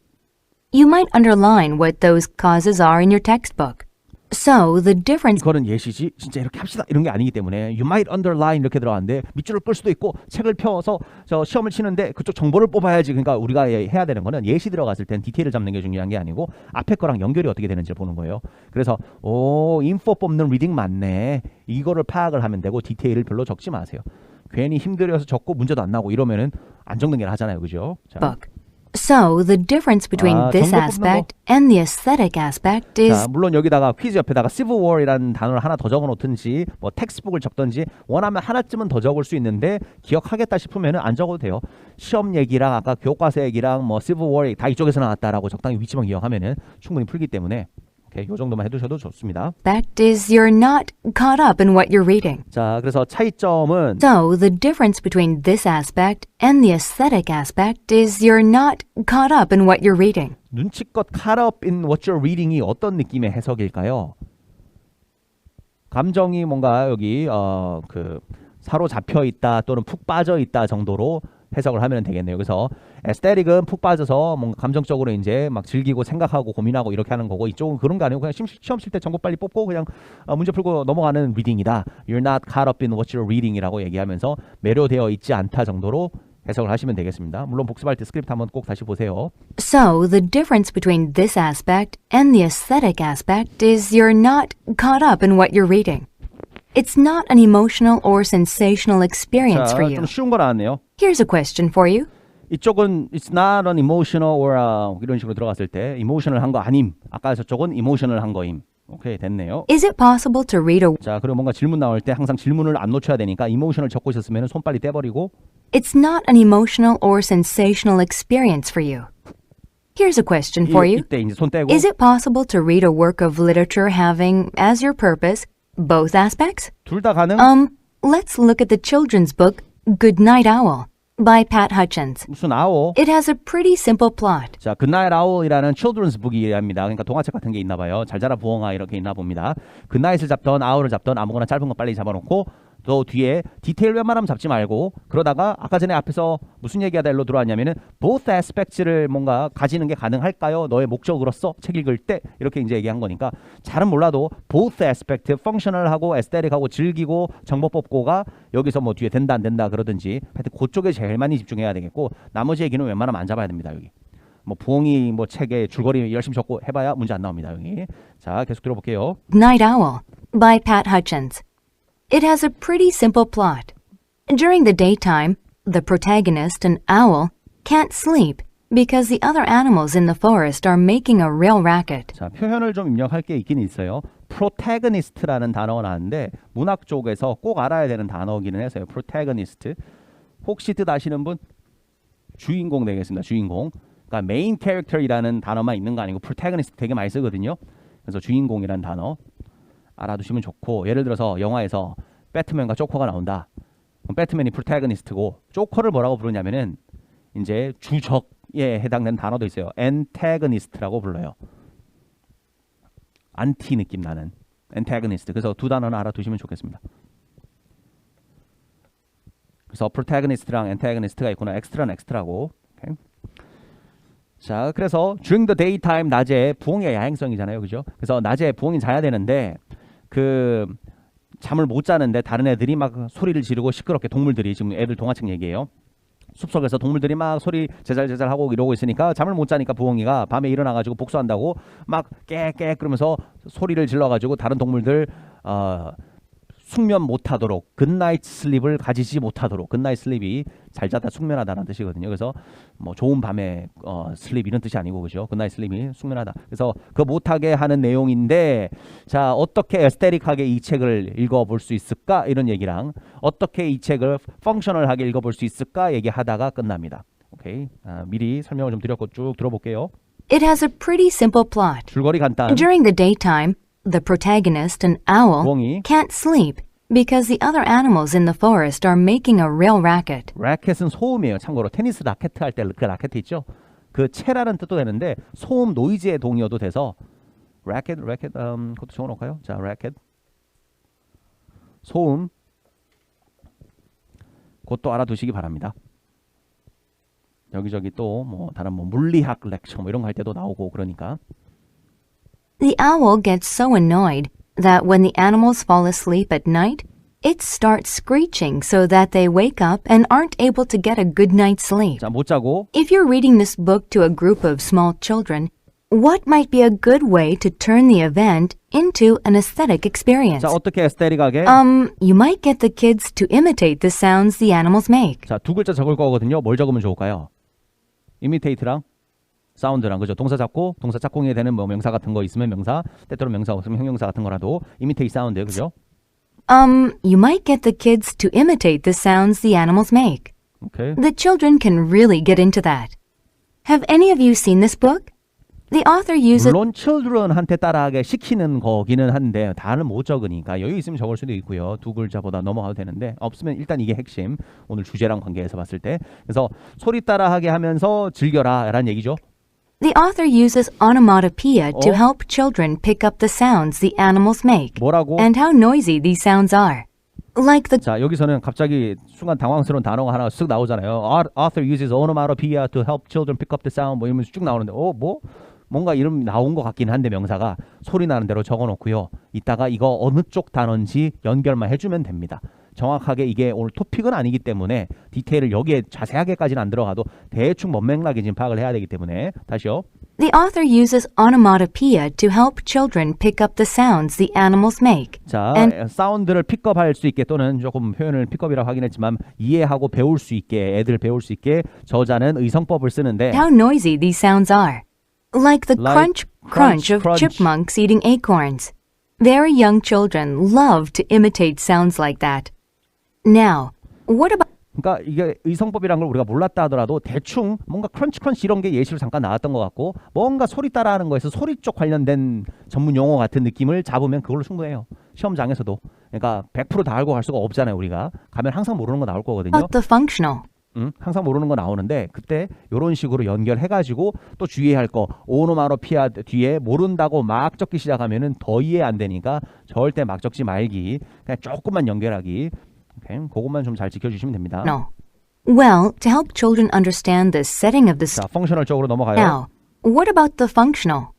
You might underline what those causes are in your textbook. So, the difference 이거는 예시지 진짜 이렇게 합시다 이런 게 아니기 때문에 you might underline 이렇게 들어가는데 밑줄을 끌 수도 있고 책을 펴서 저 시험을 치는데 그쪽 정보를 뽑아야지. 그러니까 우리가 해야 되는 거는 예시 들어갔을 땐 디테일을 잡는 게 중요한 게 아니고 앞에 거랑 연결이 어떻게 되는지를 보는 거예요. 그래서 인포 뽑는 리딩 맞네 이거를 파악을 하면 되고 디테일을 별로 적지 마세요. 괜히 힘들어서 적고 문제도 안 나고 이러면은 안 적는 게 나잖아요. 그죠? 자. book. So, the difference between this 정보 뽑는 aspect and the aesthetic aspect is 자, 물론 여기다가 퀴즈 옆에다가 Civil War이라는 단어를 하나 더 적어놓든지 뭐 텍스트북을 적든지 원하면 하나쯤은 더 적을 수 있는데 기억하겠다 싶으면 안 적어도 돼요. 시험 얘기랑 아까 교과서 얘기랑 뭐 Civil War 다 이쪽에서 나왔다라고 적당히 위치만 기억하면 충분히 풀기 때문에 오케이, 요 정도만 해두셔도 좋습니다. aspect is you're not caught up in what you're reading. 자, 그래서 차이점은 So, the difference between this aspect and the aesthetic aspect is you're not caught up in what you're reading. 눈치껏 caught up in what you're reading이 어떤 느낌의 해석일까요? 감정이 뭔가 여기 사로잡혀 있다 또는 푹 빠져 있다 정도로 해석을 하면 되겠네요. 그래서 에스테릭은 푹 빠져서 뭔가 감정적으로 이제 막 즐기고 생각하고 고민하고 이렇게 하는 거고, 이쪽은 그런 거 아니고 그냥 시험 칠 때 정보 빨리 뽑고 그냥 문제 풀고 넘어가는 리딩이다. You're not caught up in what you're reading이라고 얘기하면서 매료되어 있지 않다 정도로 해석을 하시면 되겠습니다. 물론 복습할 때 스크립트 한번 꼭 다시 보세요. So, the difference between this aspect and the aesthetic aspect is you're not caught up in what you're reading. It's not an emotional or sensational experience 자, for you. 좀 쉬운 거 나왔네요. Here's a question for you. 이쪽은 it's not an emotional or 이런 식으로 들어갔을 때 emotional 한 거 아님. 아까 저쪽은 emotional 한 거임. 오케이, 됐네요. Is it possible to read a 자, 그리고 뭔가 질문 나올 때 항상 질문을 안 놓쳐야 되니까 emotional 적고 있었으면 손 빨리 떼버리고. It's not an emotional or sensational experience for you. Here's a question for you. 이때 이제 손 떼고. Is it possible to read a work of literature having as your purpose both aspects? 둘 다 가능? Let's look at the children's book Good Night Owl by Pat Hutchins. 무슨 아오? It has a pretty simple plot. 자, 굿나잇 아울이라는 children's book이랍니다. 그러니까 동화책 같은 게 있나 봐요. 잘 자라 부엉아 이렇게 있나 봅니다. 굿나잇을 잡던 아울을 잡던 아무거나 짧은 거 빨리 잡아놓고 또 뒤에 디테일 웬만하면 잡지 말고 그러다가 아까 전에 앞에서 무슨 얘기하다 일로 들어왔냐면은 both aspects를 뭔가 가지는 게 가능할까요? 너의 목적으로서 책 읽을 때 이렇게 이제 얘기한 거니까 잘은 몰라도 both aspect, functional하고 aesthetic하고 즐기고 정보 뽑고가 여기서 뭐 뒤에 된다 안 된다 그러든지 하여튼 그쪽에 제일 많이 집중해야 되겠고 나머지 얘기는 웬만하면 안 잡아야 됩니다. 여기 뭐 부엉이 뭐 책에 줄거리 열심히 적고 해봐야 문제 안 나옵니다. 여기 자 계속 들어볼게요. Night Owl by Pat Hutchins. It has a pretty simple plot. During the daytime, the protagonist, an owl, can't sleep because the other animals in the forest are making a real racket. 자 표현을 좀 입력할 게 있긴 있어요. protagonist라는 단어가 나왔는데 문학 쪽에서 꼭 알아야 되는 단어기는 해서요. protagonist 혹시 뜻 아시는 분? 주인공 되겠습니다. 주인공. 그러니까 메인 캐릭터이라는 단어만 있는 거 아니고 protagonist 되게 많이 쓰거든요. 그래서 주인공이라는 단어 알아두시면 좋고 예를 들어서 영화에서 배트맨과 조커가 나온다. 그럼 배트맨이 protagonist고 조커를 뭐라고 부르냐면은 이제 주적에 해당되는 단어도 있어요. antagonist라고 불러요. 안티 느낌 나는 antagonist. 그래서 두 단어는 알아두시면 좋겠습니다. 그래서 protagonist랑 antagonist가 있구나. 엑스트라는 엑스트라고. 오케이. 자, 그래서 during the daytime 낮에 부엉이가 야행성이잖아요, 그죠? 그래서 낮에 부엉이 자야 되는데 그 잠을 못 자는데 다른 애들이 막 소리를 지르고 시끄럽게 동물들이 지금 애들 동화책 얘기예요. 숲속에서 동물들이 막 소리 제잘제잘 하고 이러고 있으니까 잠을 못 자니까 부엉이가 밤에 일어나가지고 복수한다고 막 깨깨 그러면서 소리를 질러가지고 다른 동물들 숙면 못하도록 굿나잇 슬립을 가지지 못하도록 굿나잇 슬립이 잘 자다 숙면하다는 뜻이거든요. 그래서 뭐 좋은 밤에 슬립 이런 뜻이 아니고 그죠? 굿나잇 슬립이 숙면하다. 그래서 그 못하게 하는 내용인데 자 어떻게 에스테릭하게 이 책을 읽어볼 수 있을까 이런 얘기랑 어떻게 이 책을 펑셔널하게 읽어볼 수 있을까 얘기하다가 끝납니다. 오케이 미리 설명을 좀 드렸고 쭉 들어볼게요. It has a pretty simple plot. 줄거리 간단. During the daytime, the protagonist, an owl, 부엉이 can't sleep because the other animals in the forest are making a real racket. 라켓은 소음이에요. 참고로 테니스 라켓 할 때 그 라켓 있죠. 그 채라는 뜻도 되는데 소음 노이즈의 동의어도 돼서 라켓 그것도 적어놓을까요? 자 라켓 소음 그것도 알아두시기 바랍니다. 여기저기 또 뭐 다른 뭐 물리학 렉처 뭐 이런 거 할 때도 나오고 그러니까 The owl gets so annoyed that when the animals fall asleep at night, it starts screeching so that they wake up and aren't able to get a good night's sleep. 자 못 자고 If you're reading this book to a group of small children, what might be a good way to turn the event into an aesthetic experience? 자 어떻게 에스테릭하게 You might get the kids to imitate the sounds the animals make. 자 두 글자 적을 거거든요. 뭘 적으면 좋을까요? imitate랑 사운드랑 그죠? 동사 잡고 동사 짝꿍이 되는 뭐 명사 같은 거 있으면 명사, 때때로 명사 없으면 형용사 같은 거라도 imitate 사운드 그죠? You might get the kids to imitate the sounds the animals make. 오케이. The children can really get into that. Have any of you seen this book? The author uses 물론 children한테 따라하게 시키는 거기는 한데 다는 못 적으니까 여유 있으면 적을 수도 있고요. 두 글자보다 넘어가도 되는데 없으면 일단 이게 핵심. 오늘 주제랑 관계해서 봤을 때. 그래서 소리 따라하게 하면서 즐겨라 라는 얘기죠. The author uses onomatopoeia to help children pick up the sounds the animals make 뭐라고? and how noisy these sounds are. Like the 자 여기서는 갑자기 순간 당황스러운 단어가 하나 쓱 나오잖아요. Author uses onomatopoeia to help children pick up the sound 뭐 이러면서 쭉 나오는데 뭐? 뭔가 이름 나온 것 같긴 한데 명사가 소리 나는 대로 적어놓고요. 이따가 이거 어느 쪽 단어인지 연결만 해주면 됩니다. 정확하게 이게 오늘 토픽은 아니기 때문에 디테일을 여기에 자세하게까지는 안 들어가도 대충 뭔 맥락이 지금 파악을 해야 되기 때문에 다시요. The author uses onomatopoeia to help children pick up the sounds the animals make. 자, And- 사운드를 픽업할 수 있게 또는 조금 표현을 픽업이라고 하긴 했지만 이해하고 배울 수 있게 애들 배울 수 있게 저자는 의성법을 쓰는데 How noisy these sounds are. Like the Like crunch of crunch. chipmunks eating acorns. Very young children love to imitate sounds like that. Now, what about 그러니까 이게 의성법이라는 걸 우리가 몰랐다 하더라도 대충 뭔가 크런치 이런 게 예시로 잠깐 나왔던 것 같고 뭔가 소리 따라하는 거에서 소리 쪽 관련된 전문 용어 같은 느낌을 잡으면 그걸로 충분해요. 시험장에서도. 그러니까 100% 다 알고 갈 수가 없잖아요. 우리가 가면 항상 모르는 거 나올 거거든요. the functional? 항상 모르는 거 나오는데 그때 이런 식으로 연결해가지고 또 주의할 거 오노마로피아 뒤에 모른다고 막 적기 시작하면은 더 이해 안 되니까 절대 막 적지 말기 그냥 조금만 연결하기 오케이, 그것만 좀 잘 지켜주시면 됩니다. No. Well, to help children understand the setting of the 자, 펑셔널 쪽으로 넘어가요. Now, what about the functional?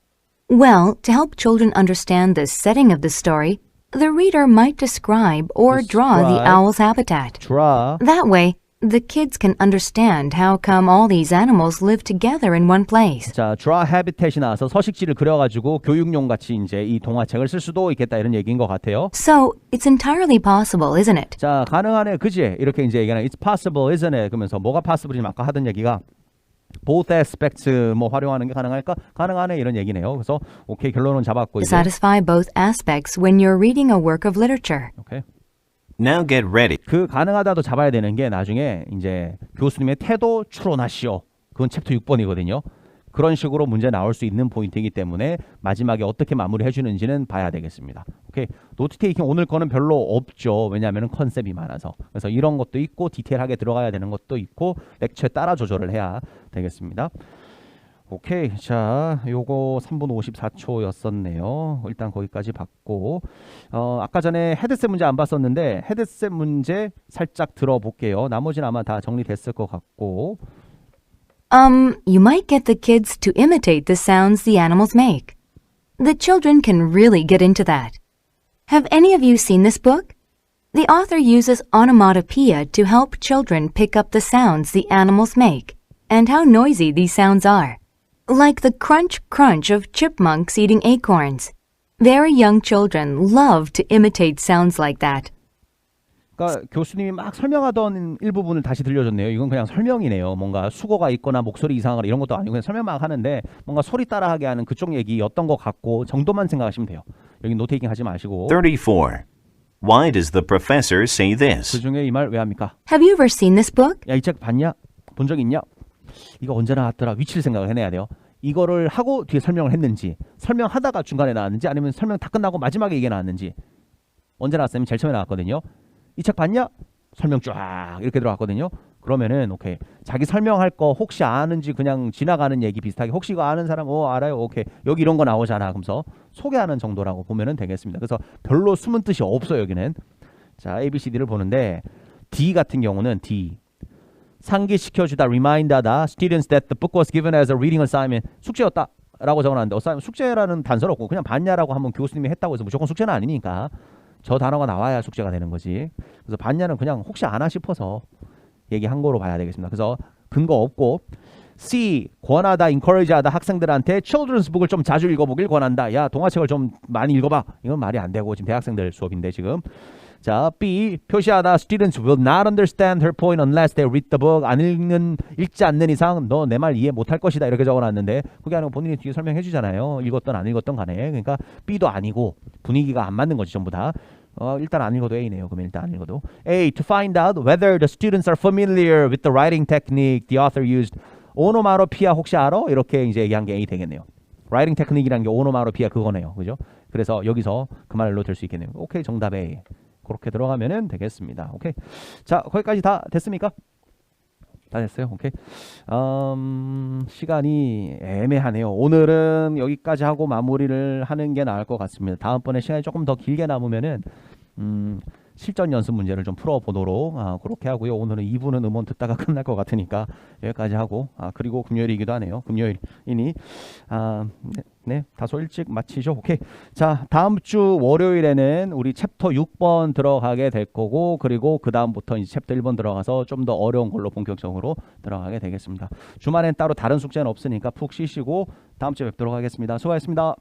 Well, to help children understand the setting of the story, the reader might describe or draw the Describe. owl's habitat. draw. That way, the kids can understand how come all these animals live together in one place. 자, draw habitat이 나와서 서식지를 그려가지고 교육용 같이 이제 이 동화책을 쓸 수도 있겠다 이런 얘기인 것 같아요. So, it's entirely possible, isn't it? 자, 가능하네, 그지? 이렇게 이제 얘기하는 It's possible, isn't it? 그러면서 뭐가 possible이면 아까 하던 얘기가 both aspects 뭐 활용하는 게 가능할까? 가능하네 이런 얘기네요. 그래서 오케이 결론은 잡았고 이제 Satisfy both aspects when you're reading a work of literature. 오케이. Now get ready. 그 가능하다도 잡아야 되는 게 나중에 이제 교수님의 태도 추론하시오. 그건 챕터 6번이거든요. 그런 식으로 문제 나올 수 있는 포인트이기 때문에 마지막에 어떻게 마무리해 주는지는 봐야 되겠습니다. 오케이. 노트 테이킹 오늘 거는 별로 없죠. 왜냐하면 컨셉이 많아서. 그래서 이런 것도 있고 디테일하게 들어가야 되는 것도 있고 렉처에 따라 조절을 해야 되겠습니다. 오케이. 자, 요거 3분 54초였었네요. 일단 거기까지 봤고 아까 전에 헤드셋 문제 안 봤었는데 헤드셋 문제 살짝 들어볼게요. 나머지는 아마 다 정리됐을 것 같고 You might get the kids to imitate the sounds the animals make. The children can really get into that. Have any of you seen this book? The author uses onomatopoeia to help children pick up the sounds the animals make and how noisy these sounds are. Like the crunch crunch of chipmunks eating acorns. Very young children love to imitate sounds like that. 그러니까 교수님이 막 설명하던 일부분을 다시 들려줬네요. 이건 그냥 설명이네요. 뭔가 수고가 있거나 목소리 이상하거나 이런 것도 아니고 그냥 설명 막 하는데 뭔가 소리 따라하게 하는 그쪽 얘기였던 것 같고 정도만 생각하시면 돼요. 여기 노테이킹 하지 마시고 34. Why does the professor say 그 this? 중에 이 말 왜 합니까? Have you ever seen this book? 야, 이 책 봤냐? 본 적 있냐? 이거 언제 나왔더라? 위치를 생각을 해내야 돼요. 이거를 하고 뒤에 설명을 했는지 설명하다가 중간에 나왔는지 아니면 설명 다 끝나고 마지막에 이게 나왔는지 언제 나왔으면 제일 처음에 나왔거든요. 이 책 봤냐? 설명 쫙 이렇게 들어갔거든요. 그러면은 오케이 자기 설명할 거 혹시 아는지 그냥 지나가는 얘기 비슷하게 혹시 이거 아는 사람 알아요? 오케이 여기 이런 거 나오잖아. 그러면서 소개하는 정도라고 보면은 되겠습니다. 그래서 별로 숨은 뜻이 없어요. 여기는 자 ABCD를 보는데 D 같은 경우는 D 상기시켜주다, remind하다, students that the book was given as a reading assignment 숙제였다 라고 적어놨는데 숙제라는 단서는 없고 그냥 봤냐라고 하면 교수님이 했다고 해서 무조건 숙제는 아니니까 저 단어가 나와야 숙제가 되는 거지. 그래서 봤냐는 그냥 혹시 아나 싶어서 얘기한 거로 봐야 되겠습니다. 그래서 근거 없고 C 권하다, encourage하다 학생들한테 children's book을 좀 자주 읽어보길 권한다. 야 동화책을 좀 많이 읽어봐. 이건 말이 안 되고 지금 대학생들 수업인데 지금. 자 B 표시하다 students will not understand her point unless they read the book. 읽지 않는 이상 너 내 말 이해 못할 것이다 이렇게 적어놨는데 그게 아니고 본인이 뒤에 설명해 주잖아요. 읽었던 안 읽었던 간에. 그러니까 B도 아니고 분위기가 안 맞는 거지 전부 다. 일단 안 읽어도 A네요. 그러면 일단 안 읽어도 A to find out whether the students are familiar with the writing technique the author used. 오노마로피아 혹시 알아? 이렇게 이제 얘기한 게 A 되겠네요. writing technique이라는 게 오노마로피아 그거네요. 그죠? 그래서 여기서 그 말로 될 수 있겠네요. 오케이 정답 A. 그렇게 들어가면은 되겠습니다. 오케이. 자, 거기까지 다 됐습니까? 다 됐어요. 오케이. 시간이 애매하네요. 오늘은 여기까지 하고 마무리를 하는 게 나을 것 같습니다. 다음번에 시간이 조금 더 길게 남으면은 실전 연습 문제를 좀 풀어보도록 그렇게 하고요. 오늘은 2부는 음원 듣다가 끝날 것 같으니까 여기까지 하고 그리고 금요일이기도 하네요. 금요일이니 네, 다소 일찍 마치죠. 오케이. 자, 다음 주 월요일에는 우리 챕터 6번 들어가게 될 거고 그리고 그 다음부터 이제 챕터 1번 들어가서 좀 더 어려운 걸로 본격적으로 들어가게 되겠습니다. 주말엔 따로 다른 숙제는 없으니까 푹 쉬시고 다음 주에 뵙도록 하겠습니다. 수고하셨습니다.